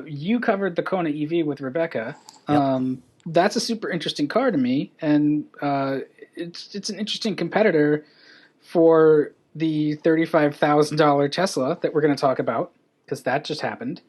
you covered the Kona EV with Rebecca. Yep. That's a super interesting car to me, and it's an interesting competitor for the $35,000 Tesla that we're going to talk about, because that just happened.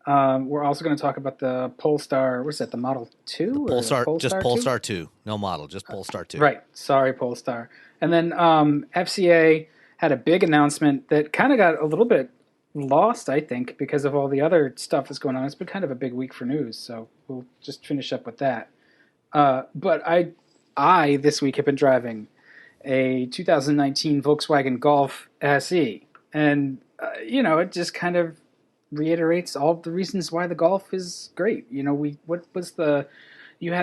We're also going to talk about the Polestar. What's that? The Model 2? Polestar, just Polestar 2? 2. No model, just Polestar 2. Right. Sorry, Polestar. And then FCA had a big announcement that kind of got a little bit lost, I think, because of all the other stuff that's going on. It's been kind of a big week for news, so we'll just finish up with that. But I this week have been driving a 2019 Volkswagen Golf SE, and it just kind of reiterates all the reasons why the Golf is great. You had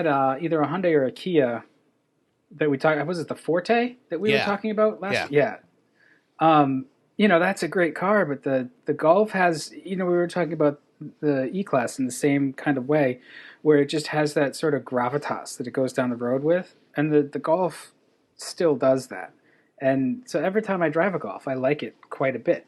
either a Hyundai or a Kia that we talked. Was it the Forte that we were talking about last? Yeah. That's a great car, but the Golf has, we were talking about the E-Class in the same kind of way, where it just has that sort of gravitas that it goes down the road with, and the Golf still does that. And so every time I drive a Golf, I like it quite a bit.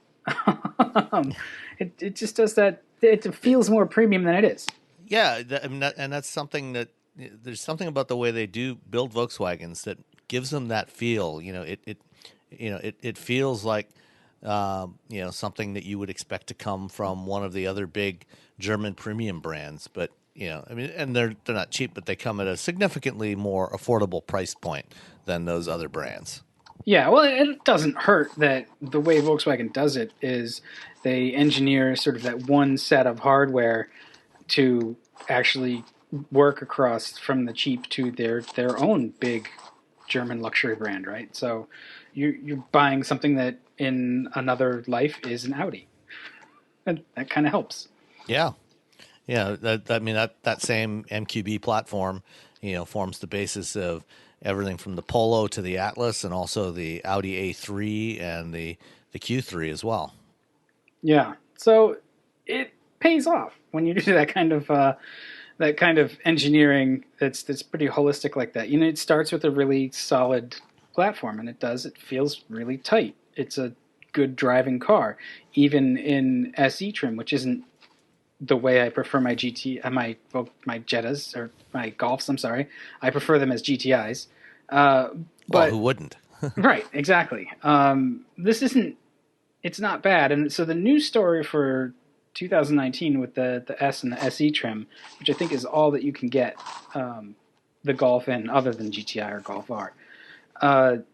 It just does that. It feels more premium than it is. Yeah, and that's something that there's something about the way they do build Volkswagens that gives them that feel. It feels like something that you would expect to come from one of the other big German premium brands. But and they're not cheap, but they come at a significantly more affordable price point than those other brands. Yeah, well, it doesn't hurt that the way Volkswagen does it is they engineer sort of that one set of hardware to actually work across from the cheap to their own big German luxury brand, right? So you're buying something that in another life is an Audi, and that kind of helps. Yeah. That same MQB platform, forms the basis of everything from the Polo to the Atlas, and also the Audi A3 and the Q3 as well. Yeah, so it pays off when you do that kind of engineering that's pretty holistic like that. It starts with a really solid platform, and it feels really tight. It's a good driving car, even in SE trim, which isn't the way I prefer my my Jettas or my Golfs. I'm sorry, I prefer them as GTIs. But who wouldn't? Right, exactly. It's not bad. And so the news story for 2019 with the S and the SE trim, which I think is all that you can get the Golf in other than GTI or Golf R,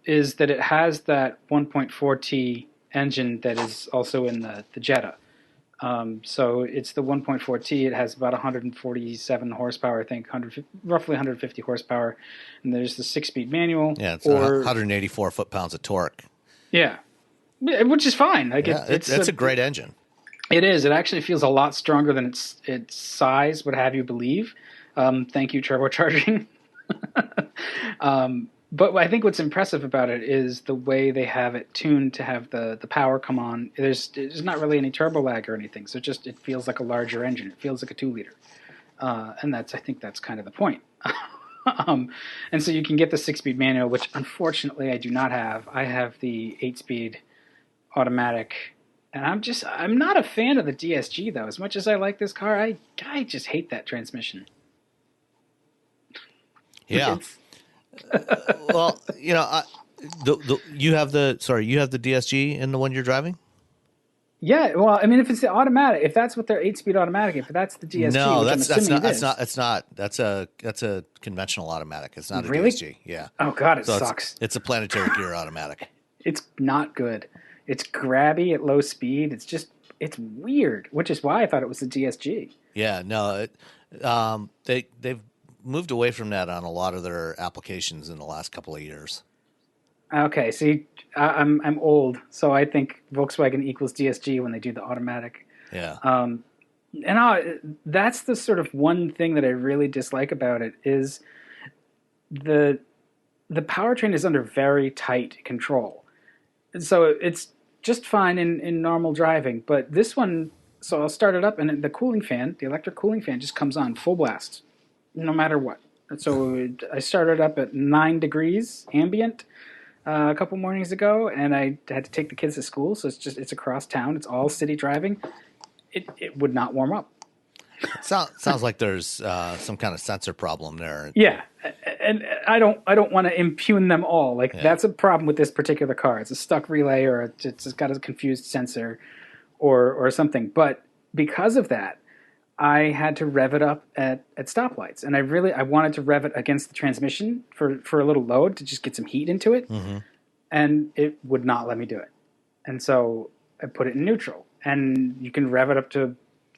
is that it has that 1.4T engine that is also in the Jetta. So it's the 1.4T. It has about 147 horsepower, I think, roughly 150 horsepower. And there's the 6-speed manual. Yeah, it's 184 foot-pounds of torque. Yeah, which is fine. Like it's a great engine. It is. It actually feels a lot stronger than its size would have you believe. Thank you, turbocharging. But I think what's impressive about it is the way they have it tuned to have the power come on. There's not really any turbo lag or anything, so it feels like a larger engine. It feels like a 2-liter, and I think that's kind of the point. And so you can get the 6-speed manual, which unfortunately I do not have. I have the 8-speed automatic, and I'm not a fan of the DSG though. As much as I like this car, I just hate that transmission. Yeah. Well, you have the DSG in the one you're driving? Yeah, well, I mean, if it's the automatic, if that's what their 8-speed automatic, if that's the DSG, no, that's not. It's not. That's a conventional automatic. It's not a really? DSG. Yeah. Oh God, it sucks. It's a planetary gear automatic. It's not good. It's grabby at low speed. It's weird, which is why I thought it was the DSG. Yeah, no, they've moved away from that on a lot of their applications in the last couple of years. Okay, see, I'm old, so I think Volkswagen equals DSG when they do the automatic. Yeah. That's the sort of one thing that I really dislike about it is the powertrain is under very tight control. So it's just fine in normal driving, but this one, so I'll start it up and the electric cooling fan just comes on full blast, no matter what. So I started up at 9 degrees ambient a couple mornings ago, and I had to take the kids to school, so it's across town. It's all city driving. It would not warm up. Sounds like there's some kind of sensor problem there. Yeah, and I don't want to impugn them all. That's a problem with this particular car. It's a stuck relay, or it's got a confused sensor, or something. But because of that, I had to rev it up at stoplights, and I wanted to rev it against the transmission for a little load to just get some heat into it, and it would not let me do it. And so I put it in neutral, and you can rev it up to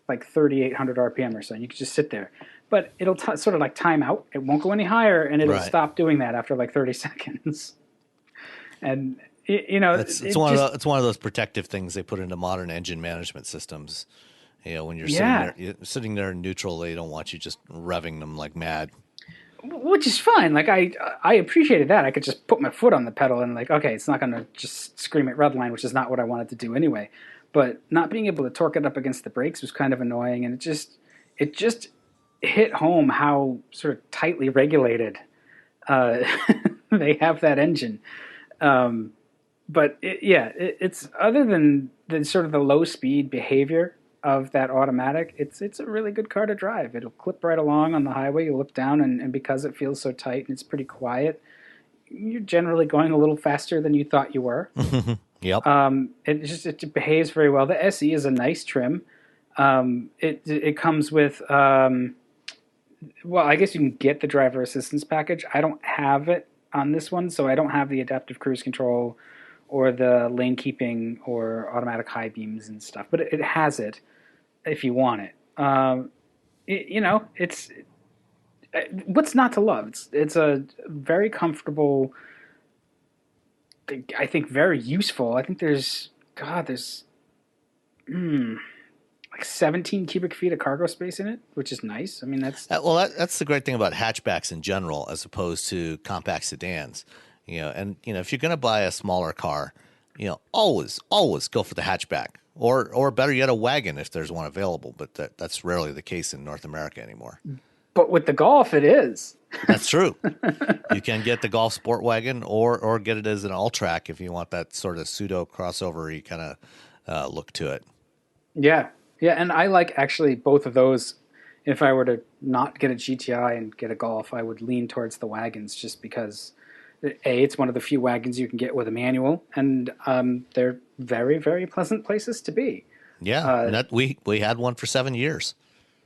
like 3,800 RPM or so. And you can just sit there, but it'll sort of like time out. It won't go any higher, and it'll stop doing that after like 30 seconds. And it's one of those protective things they put into modern engine management systems. When you're sitting there in neutral, they don't want you just revving them like mad. Which is fine. Like I appreciated that. I could just put my foot on the pedal and okay, it's not going to just scream at red line, which is not what I wanted to do anyway. But not being able to torque it up against the brakes was kind of annoying, and it just hit home how sort of tightly regulated they have that engine. But it's other than the sort of the low speed behavior of that automatic, it's a really good car to drive. It'll clip right along on the highway. You look down, and because it feels so tight and it's pretty quiet, you're generally going a little faster than you thought you were. Yep. It behaves very well. The SE is a nice trim. It comes with I guess you can get the driver assistance package. I don't have it on this one, so I don't have the adaptive cruise control or the lane keeping or automatic high beams and stuff. But it has it if you want it. It's what's not to love. It's a very comfortable, I think very useful. I think there's like 17 cubic feet of cargo space in it, which is nice. I mean, that's the great thing about hatchbacks in general, as opposed to compact sedans. If you're going to buy a smaller car, always go for the hatchback, or better yet, a wagon if there's one available. But that's rarely the case in North America anymore. But with the Golf, it is. That's true. You can get the Golf Sport Wagon, or get it as an all-track if you want that sort of pseudo crossover-y kind of look to it. Yeah, and I like actually both of those. If I were to not get a GTI and get a Golf, I would lean towards the wagons, just because it's one of the few wagons you can get with a manual, and they're very, very pleasant places to be. Yeah, and we had one for 7 years.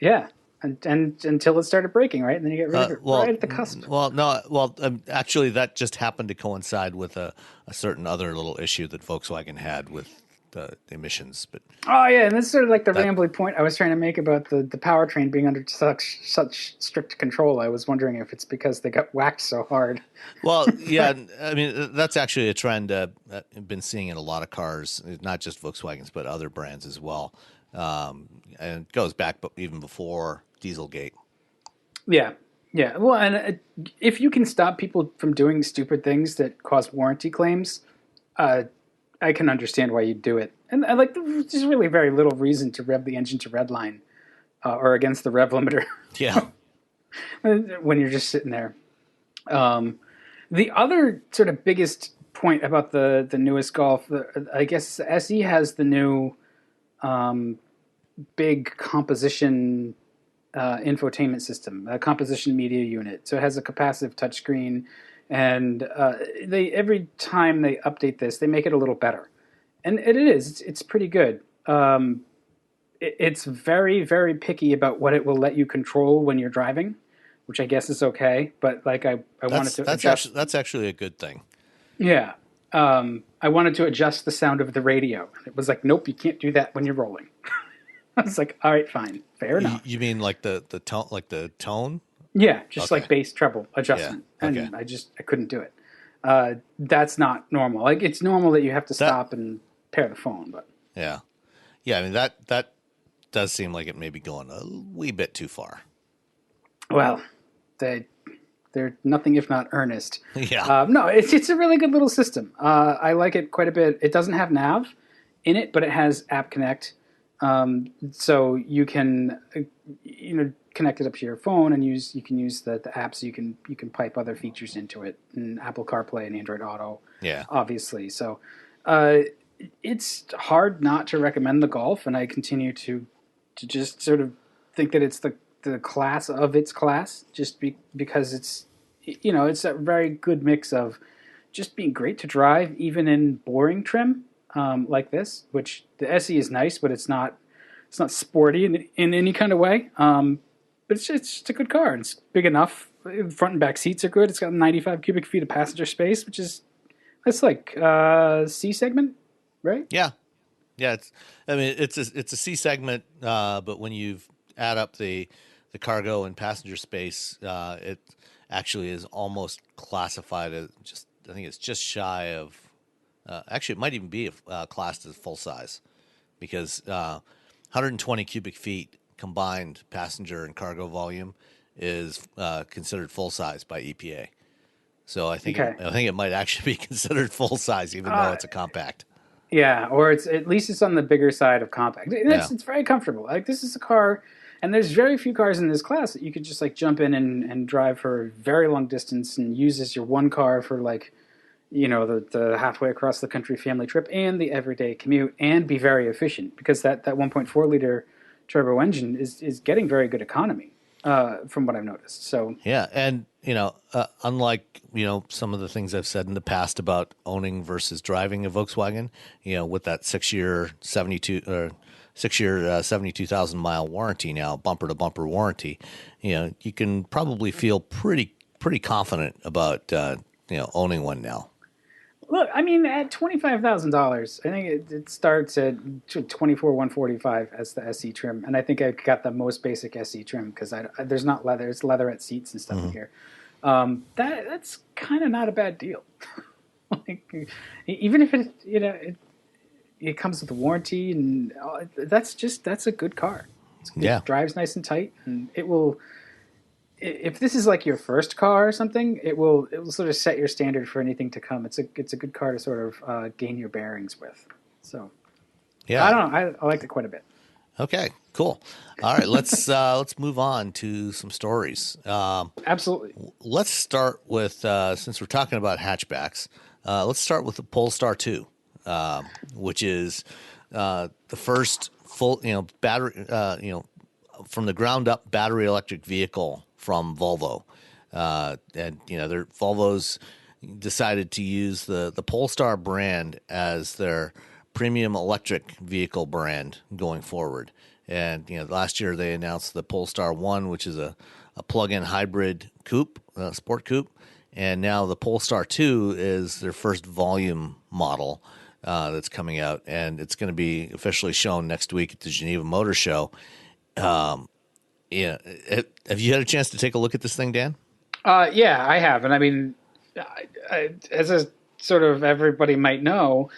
Yeah, and until it started breaking, right? And then you get rid of it right at the cusp. Well, no, actually, that just happened to coincide with a certain other little issue that Volkswagen had with the emissions. But oh yeah, and that's sort of like the rambling point I was trying to make about the powertrain being under such strict control. I was wondering if it's because they got whacked so hard. Well, yeah, I mean that's actually a trend I've been seeing in a lot of cars, not just Volkswagens but other brands as well, and it goes back even before Dieselgate. Yeah. Well, and if you can stop people from doing stupid things that cause warranty claims, I can understand why you'd do it. And there's really very little reason to rev the engine to redline or against the rev limiter. Yeah. When you're just sitting there. The other sort of biggest point about the newest Golf, I guess SE has the new big composition infotainment system, a composition media unit. So it has a capacitive touchscreen, and every time they update this, they make it a little better. And it's pretty good. It's very, very picky about what it will let you control when you're driving, which I guess is okay. But I wanted to adjust. That's actually a good thing. Yeah. I wanted to adjust the sound of the radio. It was like, nope, you can't do that when you're rolling. I was like, all right, fine, fair enough. You mean like the tone, like the tone? Yeah, just like bass treble adjustment, and I couldn't do it. That's not normal. Like it's normal that you have to stop and pair the phone, but yeah. I mean that does seem like it may be going a wee bit too far. Well, they're nothing if not earnest. Yeah. No, it's a really good little system. I like it quite a bit. It doesn't have nav in it, but it has App Connect. So you can, connect it up to your phone and you can use the app, so you can pipe other features into it, and Apple CarPlay and Android Auto. Yeah. Obviously. So, it's hard not to recommend the Golf, and I continue to just sort of think that it's the class of its class, just because it's a very good mix of just being great to drive, even in boring trim. Like this, which the SE is nice, but it's not sporty in any kind of way. But it's just a good car. It's big enough. Front and back seats are good. It's got 95 cubic feet of passenger space, that's like C segment, right? Yeah. It's a C segment, but when you add up the cargo and passenger space, it actually is almost classified as I think it's just shy of. Actually, it might even be classed as full size, because 120 cubic feet combined passenger and cargo volume is considered full size by EPA. So I think it might actually be considered full size, even though it's a compact. Yeah, or at least it's on the bigger side of compact. It's very comfortable. Like, this is a car, and there's very few cars in this class that you could just jump in and drive for a very long distance and use as your one car for the halfway across the country family trip and the everyday commute, and be very efficient, because that 1.4 liter turbo engine is getting very good economy from what I've noticed. So yeah, and unlike some of the things I've said in the past about owning versus driving a Volkswagen, with that 6 year 72,000 mile warranty now, bumper to bumper warranty, you can probably feel pretty confident about owning one now. Look, I mean, at $25,000, I think it starts at $24,145 as the SE trim, and I think I got the most basic SE trim because there's not leather; it's leatherette seats and stuff in here. That's kind of not a bad deal. Even if it comes with a warranty, and that's a good car. It drives nice and tight, and it will. If this is like your first car or something, it will sort of set your standard for anything to come. It's a good car to sort of gain your bearings with. So, yeah, I don't know. I liked it quite a bit. Okay, cool. All right, let's move on to some stories. Absolutely. Let's start with since we're talking about hatchbacks. Let's start with the Polestar 2, which is the first full battery from the ground up battery electric vehicle from Volvo, and Volvo's decided to use the Polestar brand as their premium electric vehicle brand going forward, And last year they announced the Polestar 1, which is a plug-in hybrid coupe, sport coupe, and now the Polestar 2 is their first volume model that's coming out, and it's going to be officially shown next week at the Geneva Motor Show. Have you had a chance to take a look at this thing, Dan? Yeah, I have. And I mean, as a sort of everybody might know,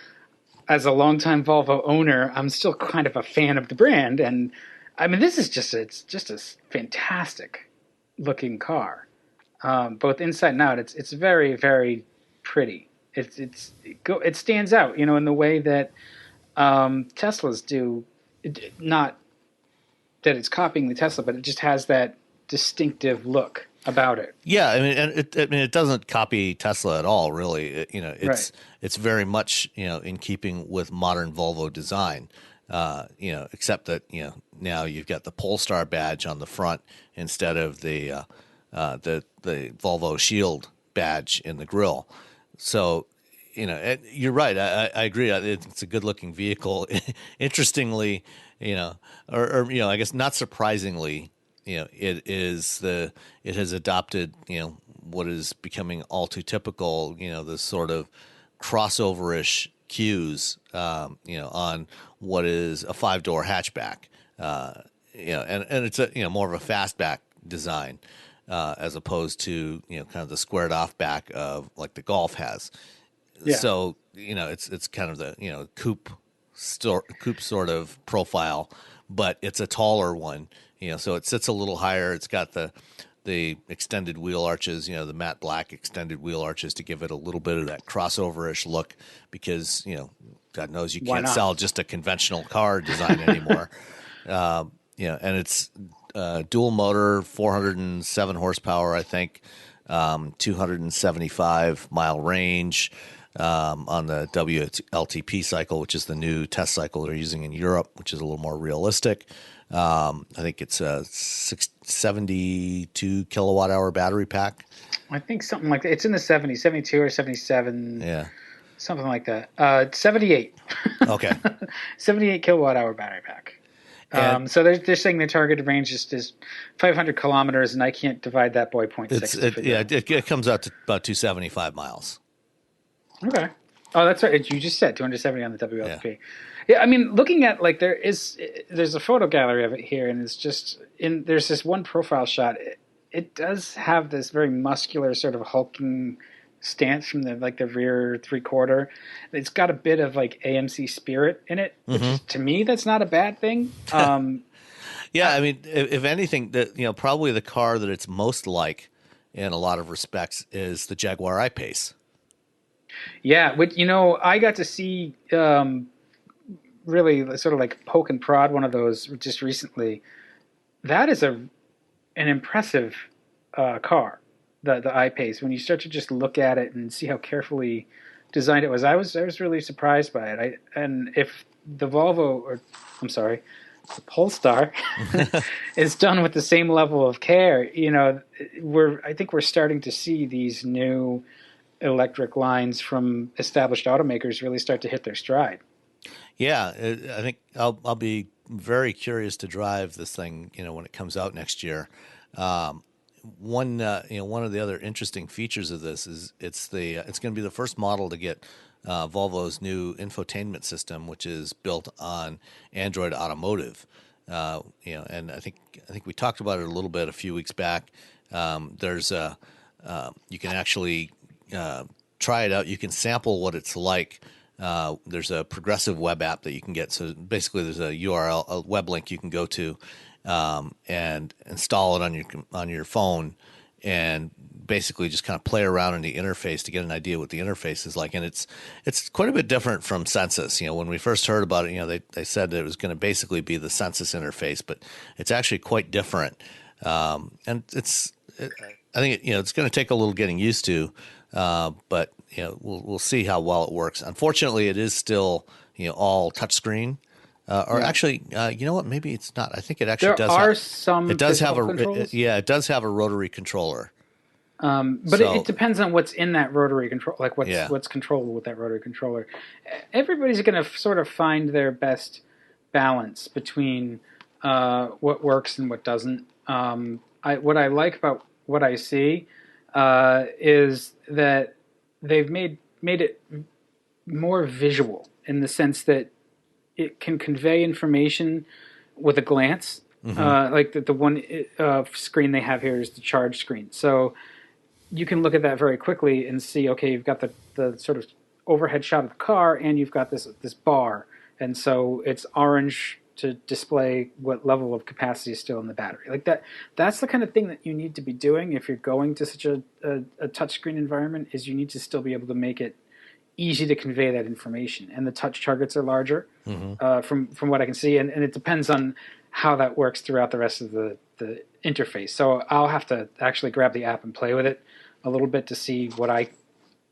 as a longtime Volvo owner, I'm still kind of a fan of the brand. And I mean, this is it's just a fantastic looking car, both inside and out. It's very, very pretty. It stands out, in the way that Teslas do. Not that it's copying the Tesla, but it just has that distinctive look about it. Yeah, I mean, and it doesn't copy Tesla at all, really. It's very much in keeping with modern Volvo design. Except that now you've got the Polestar badge on the front instead of the Volvo Shield badge in the grille. So you're right. I agree. It's a good looking vehicle. Interestingly, I guess not surprisingly, it has adopted, what is becoming all too typical, this sort of crossover-ish cues, on what is a 5-door hatchback, and it's more of a fastback design, as opposed to, kind of the squared off back of like the Golf has. Yeah. So, it's kind of the, coupe sort of profile, but it's a taller one. So it sits a little higher. It's got the extended wheel arches, the matte black extended wheel arches to give it a little bit of that crossover-ish look because, God knows you can't sell just a conventional car design anymore. And it's dual motor, 407 horsepower, I think, 275 mile range on the WLTP cycle, which is the new test cycle they're using in Europe, which is a little more realistic. I think it's a 72 kilowatt hour battery pack. I think something like that. It's in the 70s, 72 or 77. Yeah. Something like that. 78. Okay. 78 kilowatt hour battery pack. So they're saying the targeted range is 500 kilometers, and I can't divide that by 0.6. It comes out to about 275 miles. Okay. Oh, that's right. You just said 270 on the WLTP. Yeah, I mean, looking at there's a photo gallery of it here, and there's this one profile shot. It does have this very muscular sort of hulking stance from the rear 3/4. It's got a bit of AMC spirit in it, which is, to me, that's not a bad thing. Yeah, I mean, if anything, that probably the car that it's most like in a lot of respects is the Jaguar I-Pace. Yeah, I got to see really sort of poke and prod one of those just recently. That is an impressive car, the I-Pace. When you start to just look at it and see how carefully designed it was, I was really surprised by it. And if the the Polestar is done with the same level of care, I think we're starting to see these new electric lines from established automakers really start to hit their stride. Yeah, I think I'll be very curious to drive this thing, when it comes out next year. One of the other interesting features of this is it's going to be the first model to get Volvo's new infotainment system, which is built on Android Automotive. And I think we talked about it a little bit a few weeks back. There's you can actually try it out. You can sample what it's like. There's a progressive web app that you can get. So basically, there's a URL, a web link you can go to, and install it on your phone, and basically just kind of play around in the interface to get an idea what the interface is like. And it's quite a bit different from Census. When we first heard about it, they said that it was going to basically be the Census interface, but it's actually quite different. And I think it's going to take a little getting used to. But we'll see how well it works. Unfortunately, it is still all touchscrin. Actually, you know what? Maybe it's not. I think it actually does. It does have a rotary controller. But it depends on what's in that rotary control, what's controllable with that rotary controller. Everybody's going to sort of find their best balance between what works and what doesn't. What I like about what I see is that they've made it more visual in the sense that it can convey information with a glance. Like the one screen they have here is the charge screen. So you can look at that very quickly and see, okay, you've got the sort of overhead shot of the car and you've got this bar. And so it's orange to display what level of capacity is still in the battery. Like that's the kind of thing that you need to be doing if you're going to such a touchscreen environment, is you need to still be able to make it easy to convey that information. And the touch targets are larger from what I can see. And it depends on how that works throughout the rest of the interface. So I'll have to actually grab the app and play with it a little bit to see what I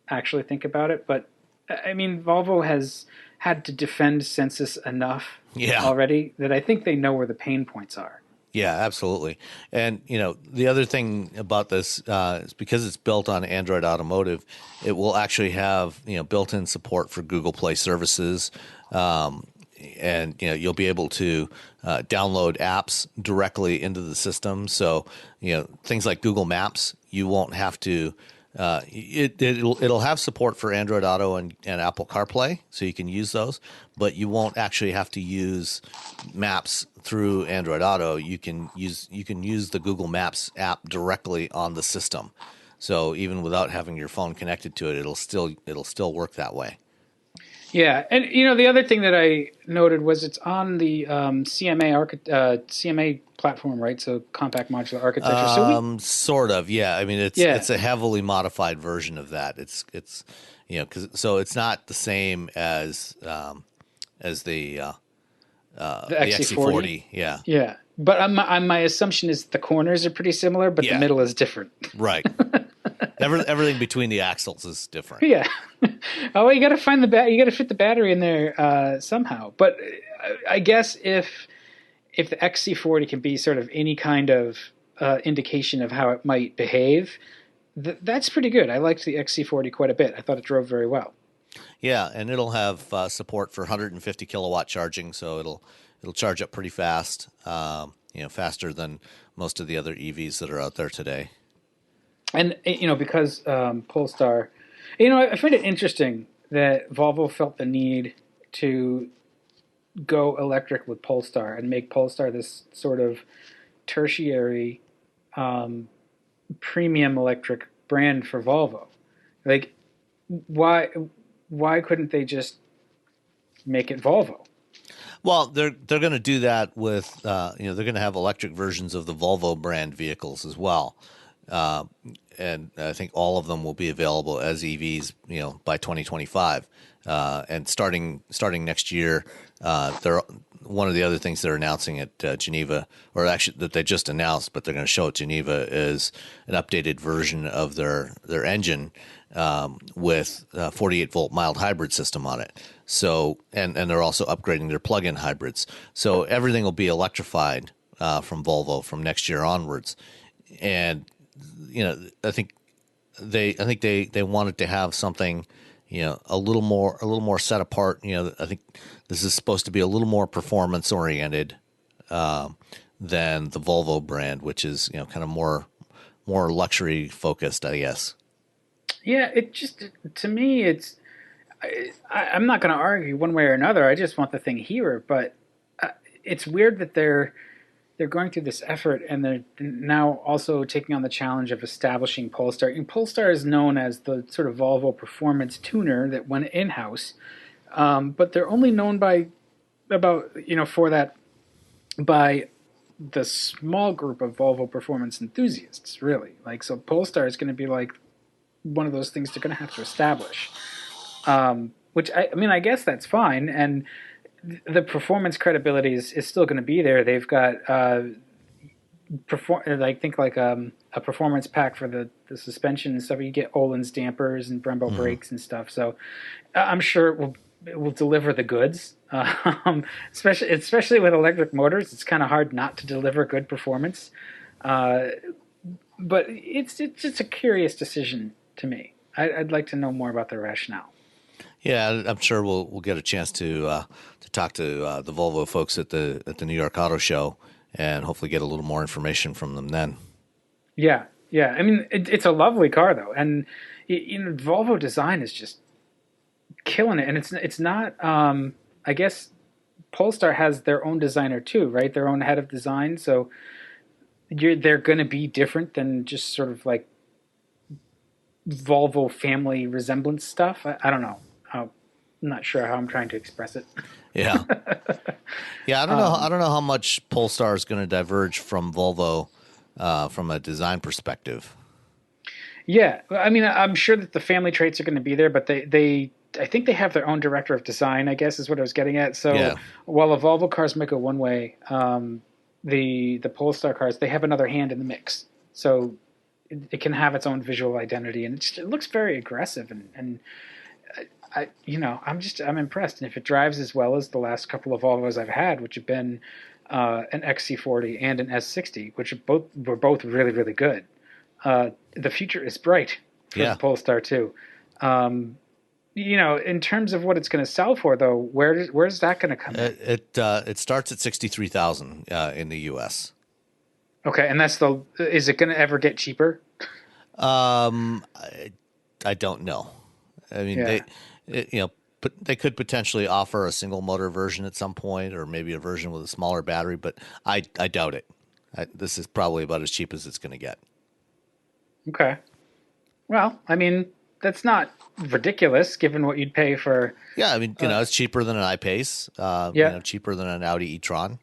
actually think about it. But I mean, Volvo has had to defend Sensus enough already that I think they know where the pain points are. Yeah, absolutely. And, the other thing about this is because it's built on Android Automotive, it will actually have, built-in support for Google Play services. And, you'll be able to download apps directly into the system. So, things like Google Maps, you won't have to it'll have support for Android Auto and Apple CarPlay, so you can use those, but you won't actually have to use Maps through Android Auto. You can use the Google Maps app directly on the system. So even without having your phone connected to it, it'll still work that way. Yeah, and the other thing that I noted was it's on the CMA platform, right? So compact modular architecture. Sort of, yeah. I mean, it's a heavily modified version of that. It's so it's not the same as the XC40. Yeah. Yeah, but my assumption is the corners are pretty similar, but the middle is different. Right. Everything between the axles is different. Yeah. Oh, you got to find you got to fit the battery in there somehow. But I guess if the XC40 can be sort of any kind of indication of how it might behave, that's pretty good. I liked the XC40 quite a bit. I thought it drove very well. Yeah, and it'll have support for 150 kilowatt charging, so it'll charge up pretty fast. Faster than most of the other EVs that are out there today. And, because Polestar, I find it interesting that Volvo felt the need to go electric with Polestar and make Polestar this sort of tertiary premium electric brand for Volvo. Like, why couldn't they just make it Volvo? Well, they're going to do that with, they're going to have electric versions of the Volvo brand vehicles as well. And I think all of them will be available as EVs, by 2025. And starting next year, one of the other things they're announcing at Geneva, or actually that they just announced, but they're going to show at Geneva, is an updated version of their engine with a 48-volt mild hybrid system on it. So, and they're also upgrading their plug-in hybrids. So everything will be electrified from Volvo from next year onwards. And I think they wanted to have something, a little more set apart. I think this is supposed to be a little more performance oriented than the Volvo brand, which is kind of more luxury focused, I guess. Yeah, it just, to me, I'm not going to argue one way or another. I just want the thing here, but it's weird that they're going through this effort, and they're now also taking on the challenge of establishing Polestar. And Polestar is known as the sort of Volvo performance tuner that went in-house, but they're only known by the small group of Volvo performance enthusiasts, really. Like, so Polestar is going to be like one of those things they're going to have to establish, which I guess that's fine. And the performance credibility is still going to be there. They've got a performance pack for the suspension and stuff. You get Öhlins dampers and Brembo brakes and stuff. So I'm sure it will deliver the goods. Especially with electric motors, it's kind of hard not to deliver good performance. But it's just a curious decision to me. I'd like to know more about the rationale. Yeah, I'm sure we'll get a chance to talk to the Volvo folks at the New York Auto Show, and hopefully get a little more information from them then. Yeah, yeah. I mean, it's a lovely car though, and Volvo design is just killing it. And it's not. I guess Polestar has their own designer too, right? Their own head of design. So they're going to be different than just sort of like Volvo family resemblance stuff. I don't know. I'm not sure how I'm trying to express it. Yeah, yeah. I don't know. I don't know how much Polestar is going to diverge from Volvo from a design perspective. Yeah, I mean, I'm sure that the family traits are going to be there, but I think they have their own director of design, I guess is what I was getting at. So Yeah. while the Volvo cars might go one way, the Polestar cars, they have another hand in the mix. So it can have its own visual identity, and it looks very aggressive. And I'm impressed. And if it drives as well as the last couple of Volvos I've had, which have been an XC40 and an S60, which were both really, really good. The future is bright for the Polestar too. In terms of what it's going to sell for, though, where's that going to come in? It starts at 63,000 in the U.S. Okay, and is it going to ever get cheaper? I don't know. I mean, they could potentially offer a single motor version at some point, or maybe a version with a smaller battery, but I doubt it. This is probably about as cheap as it's going to get. Okay. Well, I mean, that's not ridiculous given what you'd pay for. Yeah, I mean, it's cheaper than an I-Pace, cheaper than an Audi e-tron.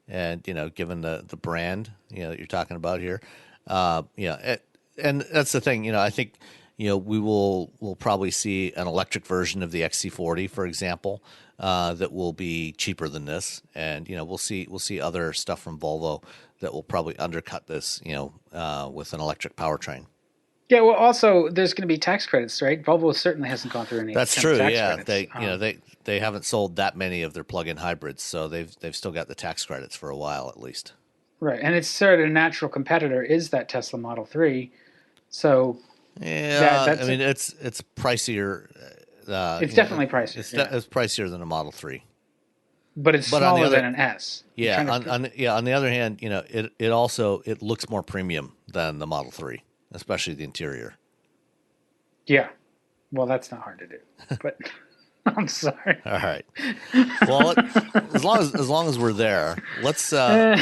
And, given the brand, that you're talking about here. And that's the thing, I think, we'll probably see an electric version of the XC40, for example, that will be cheaper than this. And, we'll see other stuff from Volvo that will probably undercut this, with an electric powertrain. Yeah, well, also there's going to be tax credits, right? Volvo certainly hasn't gone through any. That's true. Tax Yeah, credits. they haven't sold that many of their plug-in hybrids, so they've still got the tax credits for a while at least. Right, and it's sort of a natural competitor is that Tesla Model 3. So yeah, I mean it's pricier. It's definitely pricier. It's pricier than a Model 3. But it's smaller than an S. Yeah, on the other hand, it also looks more premium than the Model 3. Especially the interior. Yeah. Well, that's not hard to do. But I'm sorry. All right. Well, as long as we're there, let's talk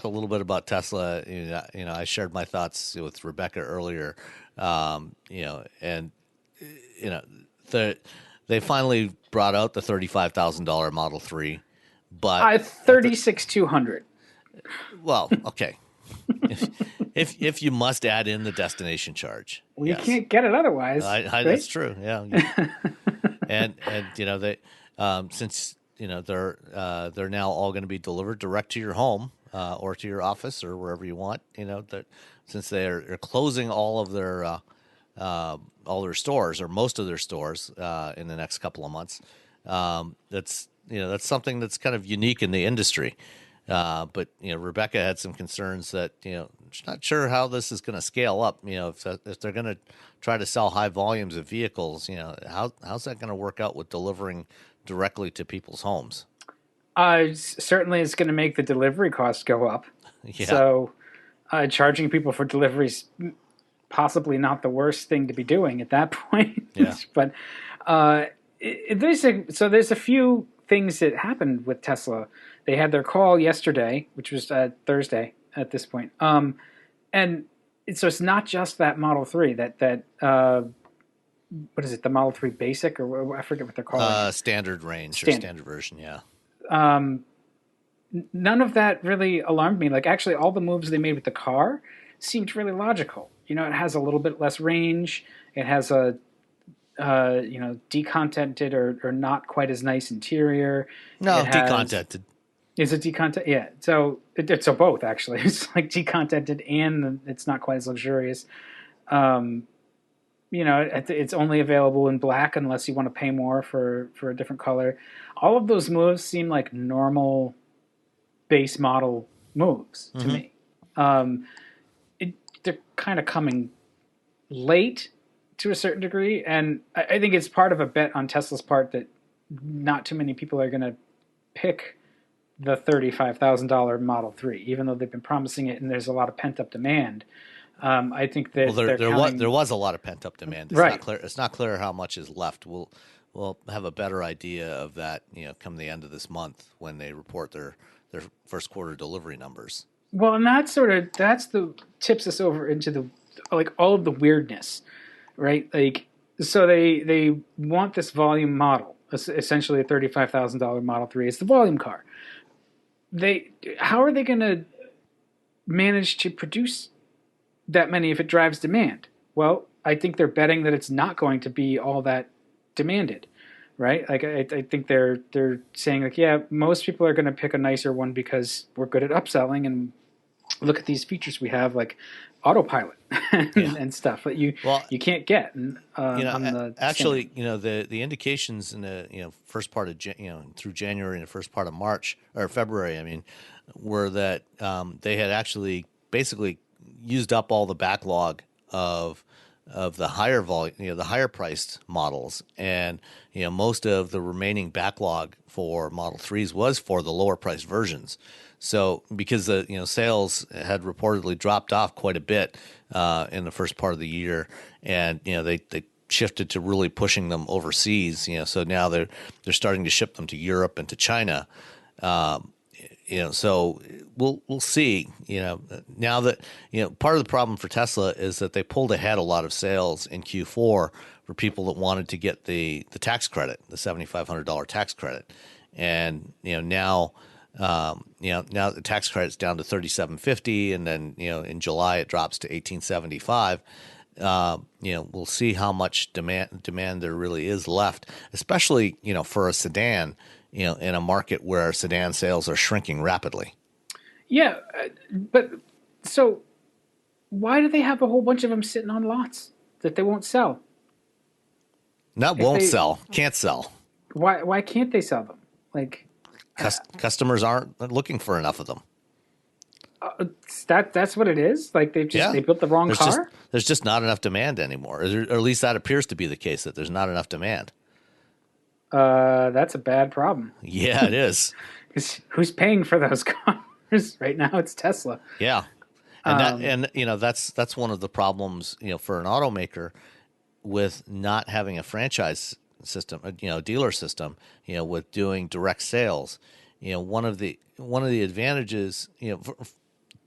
a little bit about Tesla. I shared my thoughts with Rebecca earlier. They finally brought out the $35,000 Model 3, but $36,200. Well, okay. If you must add in the destination charge, well, you can't get it otherwise. Right? That's true. Yeah, and they since they're now all going to be delivered direct to your home or to your office or wherever you want. That since they're closing all their stores or most of their stores in the next couple of months, that's something that's kind of unique in the industry. But Rebecca had some concerns that she's not sure how this is going to scale up. If they're going to try to sell high volumes of vehicles, how's that going to work out with delivering directly to people's homes? Certainly, it's going to make the delivery costs go up. Yeah. So, charging people for deliveries possibly not the worst thing to be doing at that point. Yeah. But there's a few things that happened with Tesla. They had their call yesterday, which was Thursday at this point. And so it's not just that Model 3, that what is it, the Model 3 Basic, or I forget what they're calling it. Standard range or standard version, yeah. None of that really alarmed me. Like, actually, all the moves they made with the car seemed really logical. It has a little bit less range. It has a decontented or not quite as nice interior. No, decontented. Is it decontent? Yeah. So it's both actually. It's like decontented and it's not quite as luxurious. It's only available in black unless you want to pay more for a different color. All of those moves seem like normal base model moves to me. They're kind of coming late, to a certain degree, and I think it's part of a bet on Tesla's part that not too many people are going to pick the $35,000 Model 3, even though they've been promising it and there's a lot of pent-up demand. I think that there was a lot of pent-up demand. It's right. Not clear. It's not clear how much is left. We'll have a better idea of that, come the end of this month when they report their first quarter delivery numbers. Well, and that's the tips us over into the all of the weirdness, right? So they want this volume model, essentially a $35,000 Model 3. It's the volume car. How are they going to manage to produce that many if it drives demand? Well, I think they're betting that it's not going to be all that demanded, right? I think they're saying most people are going to pick a nicer one because we're good at upselling and look at these features we have like autopilot and stuff that you can't get. Actually, the indications in the first part of through January and the first part of March or February, were that they had actually basically used up all the backlog of the higher volume, the higher priced models, and most of the remaining backlog for Model 3s was for the lower priced versions. So because the sales had reportedly dropped off quite a bit in the first part of the year, and they shifted to really pushing them overseas. So now they're starting to ship them to Europe and to China. So we'll see. Now that part of the problem for Tesla is that they pulled ahead a lot of sales in Q4 for people that wanted to get the tax credit, the $7,500 tax credit, and now the tax credit's down to $3,750, and then in July it drops to $1,875. We'll see how much demand there really is left, especially for a sedan. In a market where sedan sales are shrinking rapidly. Yeah, but so why do they have a whole bunch of them sitting on lots that they won't sell? Can't sell. Why can't they sell them? Customers aren't looking for enough of them. That's what it is. They built the wrong car. There's just not enough demand anymore, or at least that appears to be the case. That there's not enough demand. That's a bad problem. Yeah, it is. Because who's paying for those cars right now? It's Tesla. Yeah, and that's one of the problems for an automaker with not having a franchise system, dealer system, with doing direct sales. One of the advantages, with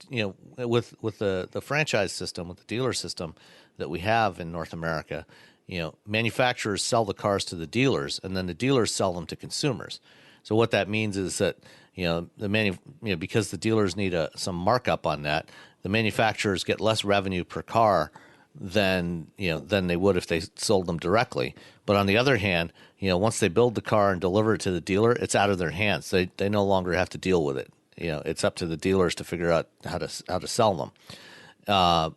the franchise system, with the dealer system that we have in North America. Manufacturers sell the cars to the dealers, and then the dealers sell them to consumers. So what that means is that because the dealers need some markup on that, the manufacturers get less revenue per car than they would if they sold them directly. But on the other hand, once they build the car and deliver it to the dealer, it's out of their hands. They no longer have to deal with it. It's up to the dealers to figure out how to sell them.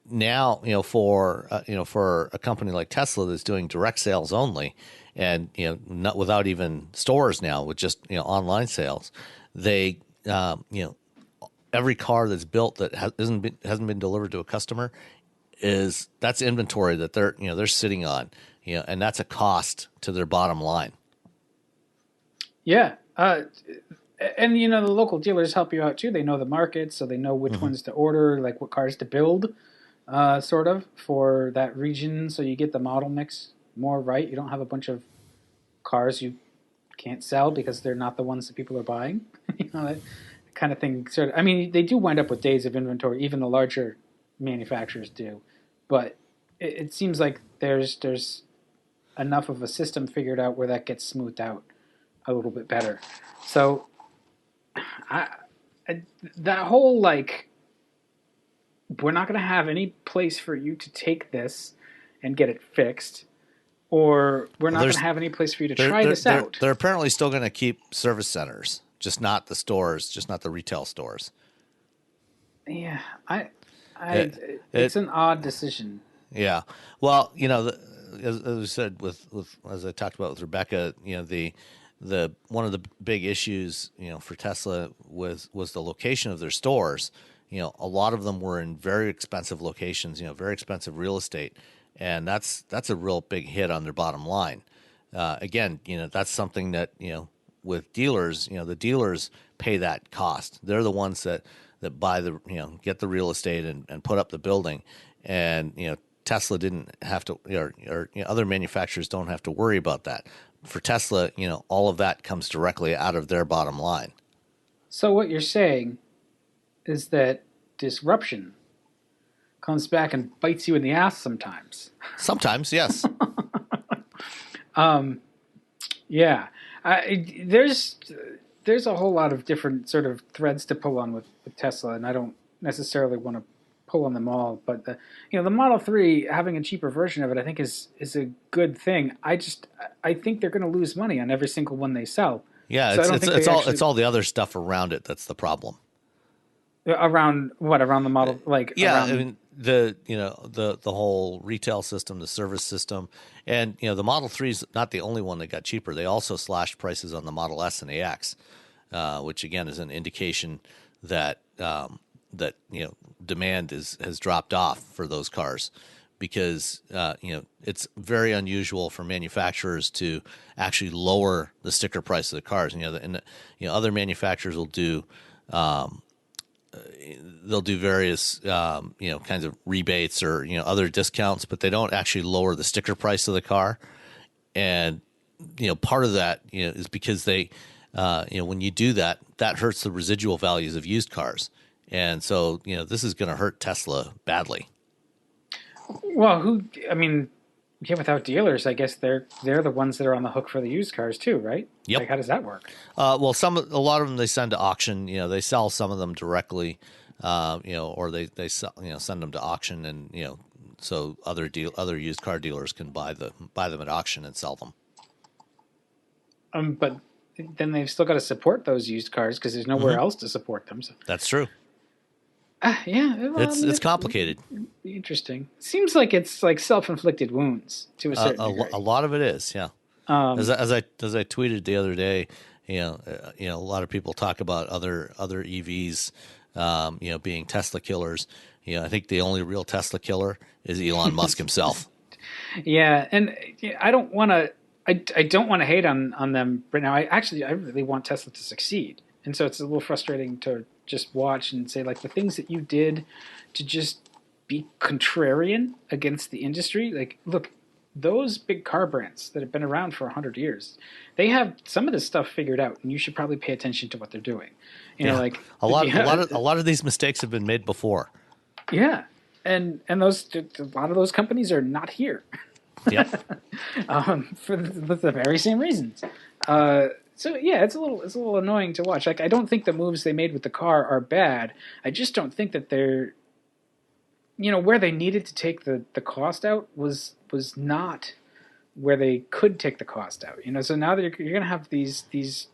Now, for a company like Tesla that's doing direct sales only, and not without even stores now, with just online sales, they every car that's built that hasn't been delivered to a customer that's inventory that they're sitting on, and that's a cost to their bottom line. Yeah, and the local dealers help you out too. They know the market, so they know which ones to order, like what cars to build. Sort of for that region, so you get the model mix more right. You don't have a bunch of cars you can't sell because they're not the ones that people are buying. That kind of thing. Sort of. They do wind up with days of inventory. Even the larger manufacturers do, but it seems like there's enough of a system figured out where that gets smoothed out a little bit better. So, that whole we're not going to have any place for you to take this and get it fixed, or we're not going to have any place for you to try this out. They're apparently still going to keep service centers, just not the stores, just not the retail stores. Yeah, it's an odd decision. Yeah. Well, as we said as I talked about with Rebecca, the one of the big issues, for Tesla was the location of their stores. A lot of them were in very expensive locations, very expensive real estate, and that's a real big hit on their bottom line. Again, that's something that with dealers, the dealers pay that cost. They're the ones that buy the get the real estate and put up the building, and Tesla didn't have to, or other manufacturers don't have to worry about that. For Tesla, all of that comes directly out of their bottom line. So what you're saying is that disruption comes back and bites you in the ass sometimes. Sometimes, yes. Yeah. There's a whole lot of different sort of threads to pull on with Tesla, and I don't necessarily want to pull on them all. But the Model 3, having a cheaper version of it, I think is a good thing. I think they're going to lose money on every single one they sell. Yeah, so it's all the other stuff around it that's the problem. Around what? Around the model, yeah, around... I mean the whole retail system, the service system, and the Model 3 is not the only one that got cheaper. They also slashed prices on the Model S and the X, which again is an indication that demand has dropped off for those cars, because it's very unusual for manufacturers to actually lower the sticker price of the cars. Other manufacturers will do. They'll do various, kinds of rebates or, other discounts, but they don't actually lower the sticker price of the car. And, part of that, is because they, when you do that, that hurts the residual values of used cars. And so, this is going to hurt Tesla badly. Well, without dealers, I guess they're the ones that are on the hook for the used cars too, right? Yep. Like, how does that work? Well, a lot of them they send to auction. They sell some of them directly, or they sell, send them to auction, and so other used car dealers can buy them at auction and sell them. But then they've still got to support those used cars because there's nowhere else to support them. So. That's true. Yeah, well, it's complicated. Interesting. Seems like it's like self-inflicted wounds to a certain degree. A lot of it is, yeah. As I tweeted the other day, a lot of people talk about other EVs, being Tesla killers. I think the only real Tesla killer is Elon Musk himself. Yeah, and I don't want to. I don't want to hate on them right now. I really want Tesla to succeed, and so it's a little frustrating to just watch and say, like, the things that you did to just be contrarian against the industry. Like, look, those big car brands that have been around for 100 years, they have some of this stuff figured out, and you should probably pay attention to what they're doing. A lot of these mistakes have been made before. Yeah, and a lot of those companies are not here. Yep. For the very same reasons. So yeah, it's a little annoying to watch. Like, I don't think the moves they made with the car are bad. I just don't think that they're, where they needed to take the cost out was not where they could take the cost out. So now that you're going to have these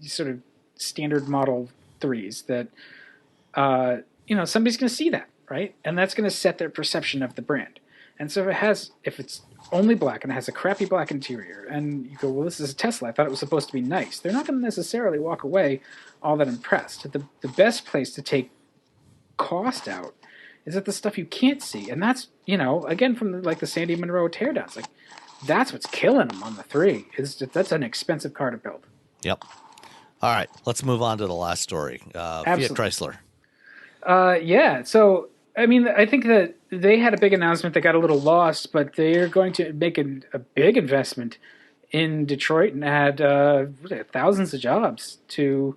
sort of standard Model 3s that, somebody's going to see that, right? And that's going to set their perception of the brand. And so if it's only black and it has a crappy black interior, and you go, well, this is a Tesla, I thought it was supposed to be nice, they're not going to necessarily walk away all that impressed. The best place to take cost out is at the stuff you can't see. And that's, again, from the Sandy Munro teardowns, like, that's what's killing them on the 3. That's an expensive car to build. Yep. All right, let's move on to the last story. Fiat Chrysler. Yeah, so... I think that they had a big announcement that got a little lost, but they're going to make a big investment in Detroit and add thousands of jobs to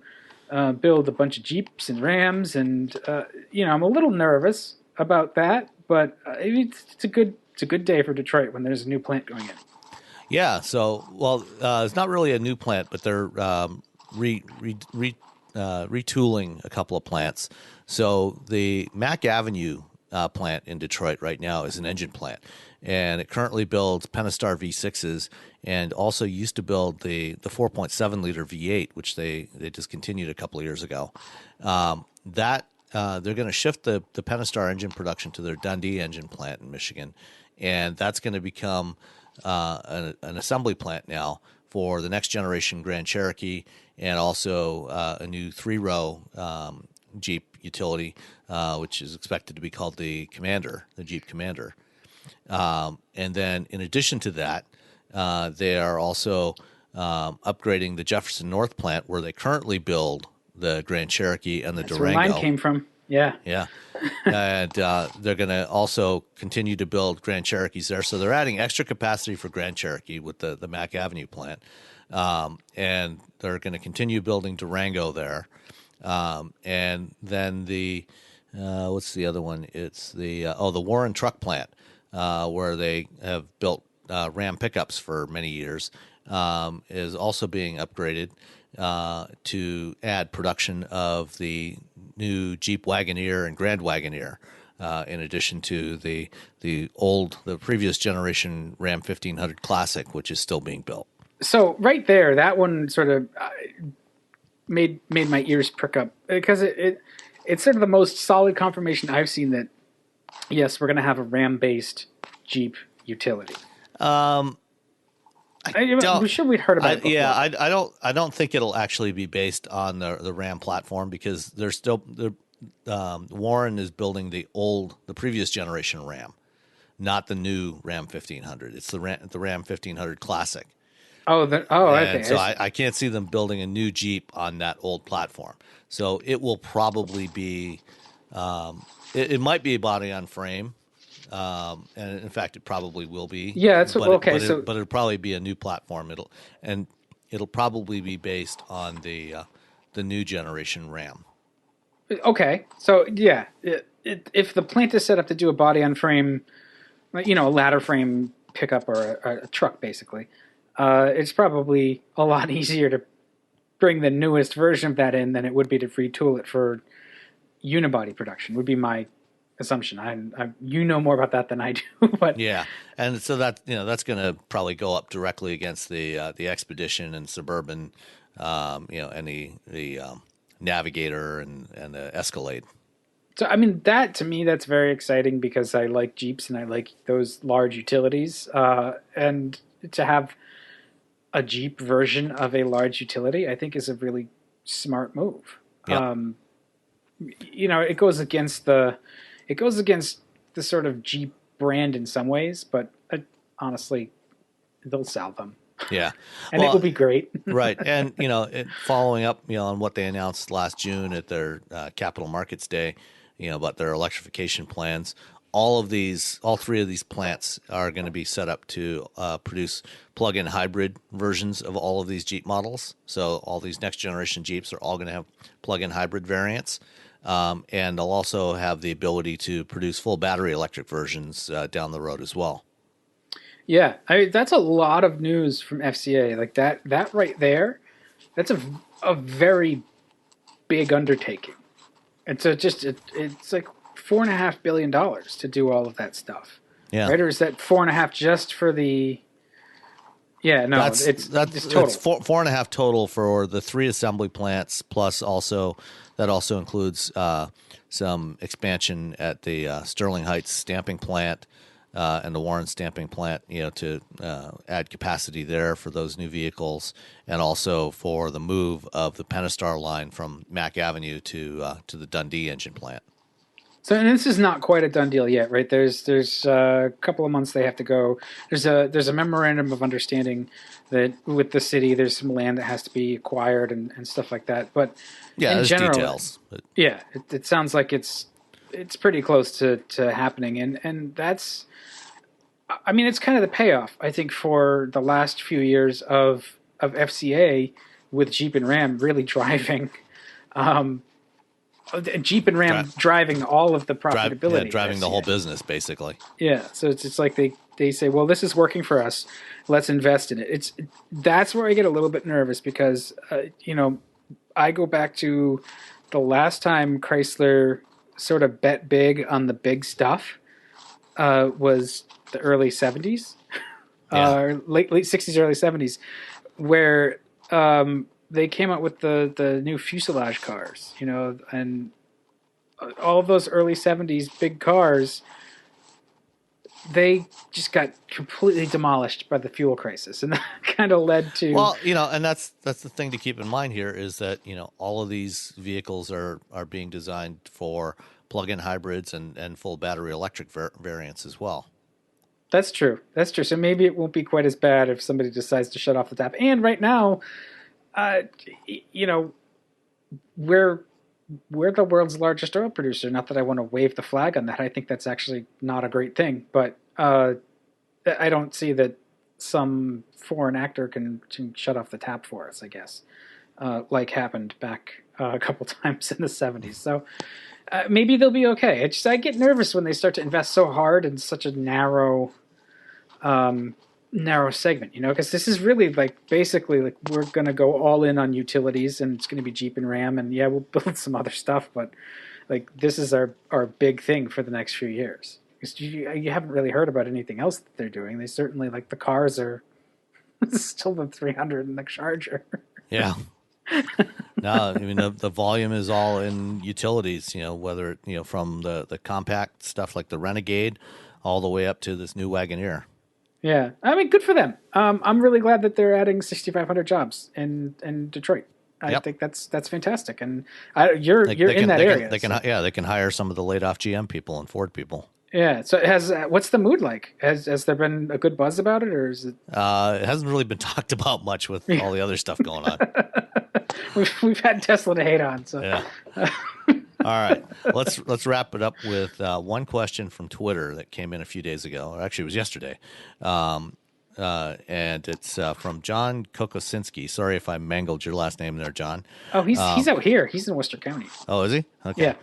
build a bunch of Jeeps and Rams. And, I'm a little nervous about that, but it's a good day for Detroit when there's a new plant going in. Yeah, so, it's not really a new plant, but they're retooling a couple of plants. So the Mack Avenue plant in Detroit right now is an engine plant, and it currently builds Pentastar V6s and also used to build the 4.7 liter V8, which they discontinued a couple of years ago. They're going to shift the Pentastar engine production to their Dundee engine plant in Michigan, and that's going to become an assembly plant now for the next generation Grand Cherokee, and also a new 3-row Jeep utility, which is expected to be called the Jeep Commander. And then in addition to that, they are also upgrading the Jefferson North plant where they currently build the Grand Cherokee and the That's where Durango. mine came from. Yeah. Yeah. And they're going to also continue to build Grand Cherokees there. So they're adding extra capacity for Grand Cherokee with the Mack Avenue plant. And they're going to continue building Durango there. And then what's the other one? It's the Warren truck plant, where they have built Ram pickups for many years, is also being upgraded to add production of the new Jeep Wagoneer and Grand Wagoneer, in addition to the previous generation Ram 1500 Classic, which is still being built. So right there, that one sort of made my ears prick up because it's sort of the most solid confirmation I've seen that yes, we're going to have a Ram based Jeep utility. I'm sure we'd heard about it before. Yeah, I don't think it'll actually be based on the Ram platform because they're still Warren is building the previous generation Ram, not the new Ram 1500. It's the Ram 1500 Classic. Okay. So I can't see them building a new Jeep on that old platform. So it will probably be, it might be a body on frame. And in fact, it probably will be. Yeah, but it'll probably be a new platform. It'll probably be based on the new generation Ram. Okay, so yeah, if the plant is set up to do a body on frame, a ladder frame pickup or a truck, basically, it's probably a lot easier to bring the newest version of that in than it would be to retool it for unibody production. Would be my assumption. I you know more about that than I do, but yeah, and so that's going to probably go up directly against the Expedition and Suburban, and the Navigator and the Escalade. So I mean that to me that's very exciting because I like Jeeps and I like those large utilities, and to have a Jeep version of a large utility I think is a really smart move. Yep. It goes against the sort of Jeep brand in some ways, but honestly, they'll sell them. Yeah, and it will be great. Right, and following up, on what they announced last June at their Capital Markets Day, about their electrification plans. All three of these plants are going to be set up to produce plug-in hybrid versions of all of these Jeep models. So all these next generation Jeeps are all going to have plug-in hybrid variants. And they'll also have the ability to produce full battery electric versions down the road as well. Yeah, that's a lot of news from FCA. Like that right there, that's a very big undertaking. And so it's like $4.5 billion to do all of that stuff. Yeah. Right? Or is that 4.5 just for the? Yeah, no, it's total. It's 4.5 total for the 3 assembly plants, plus that also includes some expansion at the Sterling Heights stamping plant and the Warren stamping plant, to add capacity there for those new vehicles, and also for the move of the Pentastar line from Mack Avenue to the Dundee engine plant. So, and this is not quite a done deal yet, right? There's a couple of months they have to go. There's a memorandum of understanding that with the city, there's some land that has to be acquired and stuff like that. But yeah, in general, details. Yeah, it sounds like it's pretty close to happening, and that's, I mean, it's kind of the payoff I think for the last few years of FCA with Jeep and Ram really driving. Jeep and Ram driving all of the profitability. Driving the whole business, basically. Yeah, so it's like they say, well, this is working for us. Let's invest in it. That's where I get a little bit nervous because, I go back to the last time Chrysler sort of bet big on the big stuff was the early 70s, late 60s, early 70s, where they came out with the new fuselage cars, and all of those early 70s big cars, they just got completely demolished by the fuel crisis. And that kind of led to... Well, and that's the thing to keep in mind here is that, all of these vehicles are being designed for plug-in hybrids and full battery electric variants as well. That's true. That's true. So maybe it won't be quite as bad if somebody decides to shut off the tap. And right now, you know, we're the world's largest oil producer. Not that I want to wave the flag on that. I think that's actually not a great thing. But I don't see that some foreign actor can shut off the tap for us, I guess, like happened back a couple times in the 70s. So maybe they'll be okay. I get nervous when they start to invest so hard in such a narrow segment, because this is really basically we're going to go all in on utilities, and it's going to be Jeep and Ram, and yeah, we'll build some other stuff, but this is our big thing for the next few years. Because you haven't really heard about anything else that they're doing. They certainly, the cars are still the 300 and the Charger. Yeah. No, I mean, the volume is all in utilities, whether, from the compact stuff like the Renegade all the way up to this new Wagoneer. Yeah. I mean, good for them. I'm really glad that they're adding 6,500 jobs in Detroit. I think that's fantastic. And you're in that area. They can hire some of the laid off GM people and Ford people. Yeah. So what's the mood like? Has there been a good buzz about it, or is it? It hasn't really been talked about much with all the other stuff going on. We've had Tesla to hate on. So yeah. All right. Let's wrap it up with one question from Twitter that came in a few days ago. Or actually, it was yesterday. And it's from John Kokosinski. Sorry if I mangled your last name there, John. Oh, he's out here. He's in Worcester County. Oh, is he? Okay. Yeah.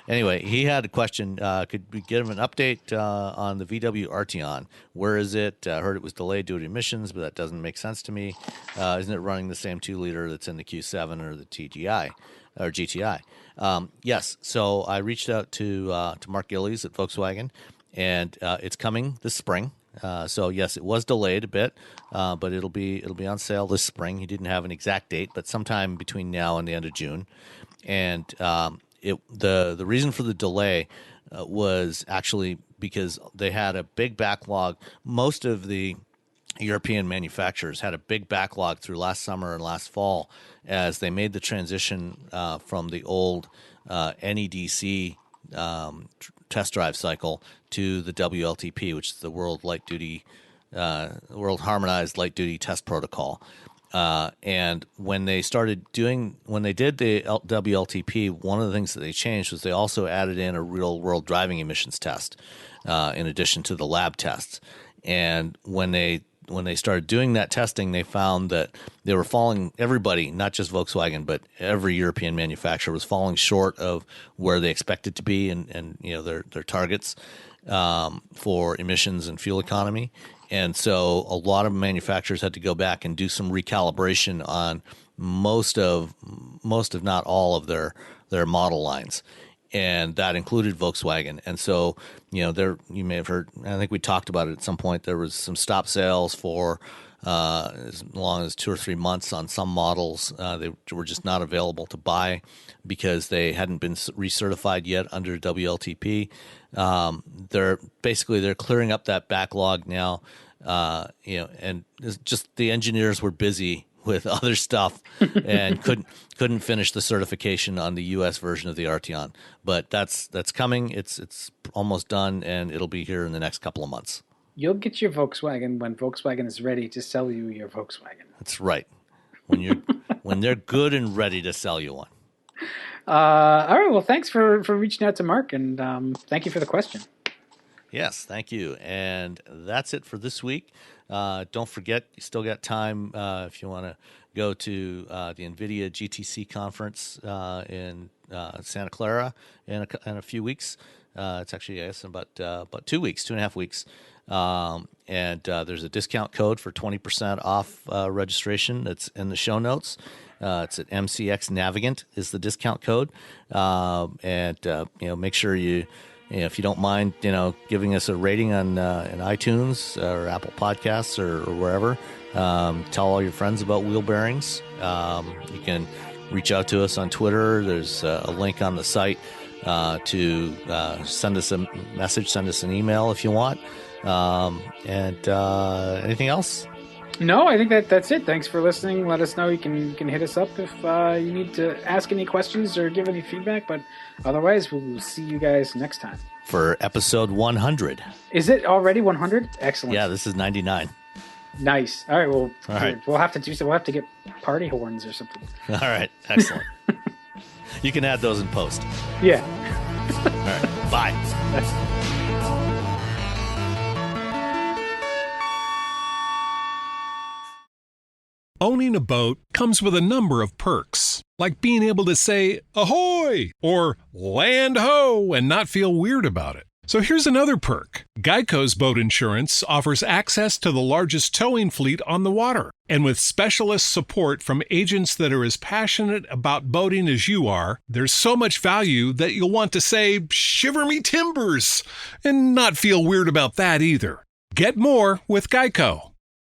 Anyway, he had a question. Could we give him an update on the VW Arteon? Where is it? I heard it was delayed due to emissions, but that doesn't make sense to me. Isn't it running the same 2-liter that's in the Q7 or the TGI or GTI? Yes. So I reached out to Mark Gillies at Volkswagen, and it's coming this spring. So yes, it was delayed a bit, but it'll be on sale this spring. He didn't have an exact date, but sometime between now and the end of June. And the reason for the delay was actually because they had a big backlog. Most of the European manufacturers had a big backlog through last summer and last fall as they made the transition from the old NEDC test drive cycle to the WLTP, which is the World Harmonized Light Duty Test Protocol. And when they did the WLTP, one of the things that they changed was they also added in a real world driving emissions test in addition to the lab tests. And when they started doing that testing, they found that they were everybody, not just Volkswagen, but every European manufacturer was falling short of where they expected to be and their targets for emissions and fuel economy. And so a lot of manufacturers had to go back and do some recalibration on most of not all of their model lines. And that included Volkswagen. And so, you may have heard, I think we talked about it at some point, there was some stop sales for as long as 2 or 3 months on some models. They were just not available to buy because they hadn't been recertified yet under WLTP. They're clearing up that backlog now, and it's just the engineers were busy with other stuff and couldn't finish the certification on the U.S. version of the Arteon. But that's coming. It's almost done, and it'll be here in the next couple of months. You'll get your Volkswagen when Volkswagen is ready to sell you your Volkswagen. That's right. When they're good and ready to sell you one. All right. Well, thanks for reaching out to Mark, and thank you for the question. Yes, thank you. And that's it for this week. Don't forget, you still got time if you want to go to the NVIDIA GTC conference in Santa Clara in a few weeks. It's actually, I guess, in about 2 weeks, 2.5 weeks. And there's a discount code for 20% off registration. That's in the show notes. It's at MCX Navigant is the discount code. Make sure you if you don't mind, giving us a rating on iTunes or Apple Podcasts or wherever. Tell all your friends about Wheelbearings. You can reach out to us on Twitter. There's a link on the site to send us a message, send us an email if you want. Anything else? No, I think that's it. Thanks for listening. Let us know. You can hit us up if you need to ask any questions or give any feedback. But otherwise, we'll see you guys next time. for episode 100. Is it already 100? Excellent. Yeah, this is 99. Nice. All right. Well, All right. We'll have to do so. We'll have to get party horns or something. All right. Excellent. You can add those in post. Yeah. All right. Bye. Owning a boat comes with a number of perks, like being able to say ahoy or land ho and not feel weird about it. So here's another perk. Geico's boat insurance offers access to the largest towing fleet on the water. And with specialist support from agents that are as passionate about boating as you are, there's so much value that you'll want to say, shiver me timbers, and not feel weird about that either. Get more with Geico.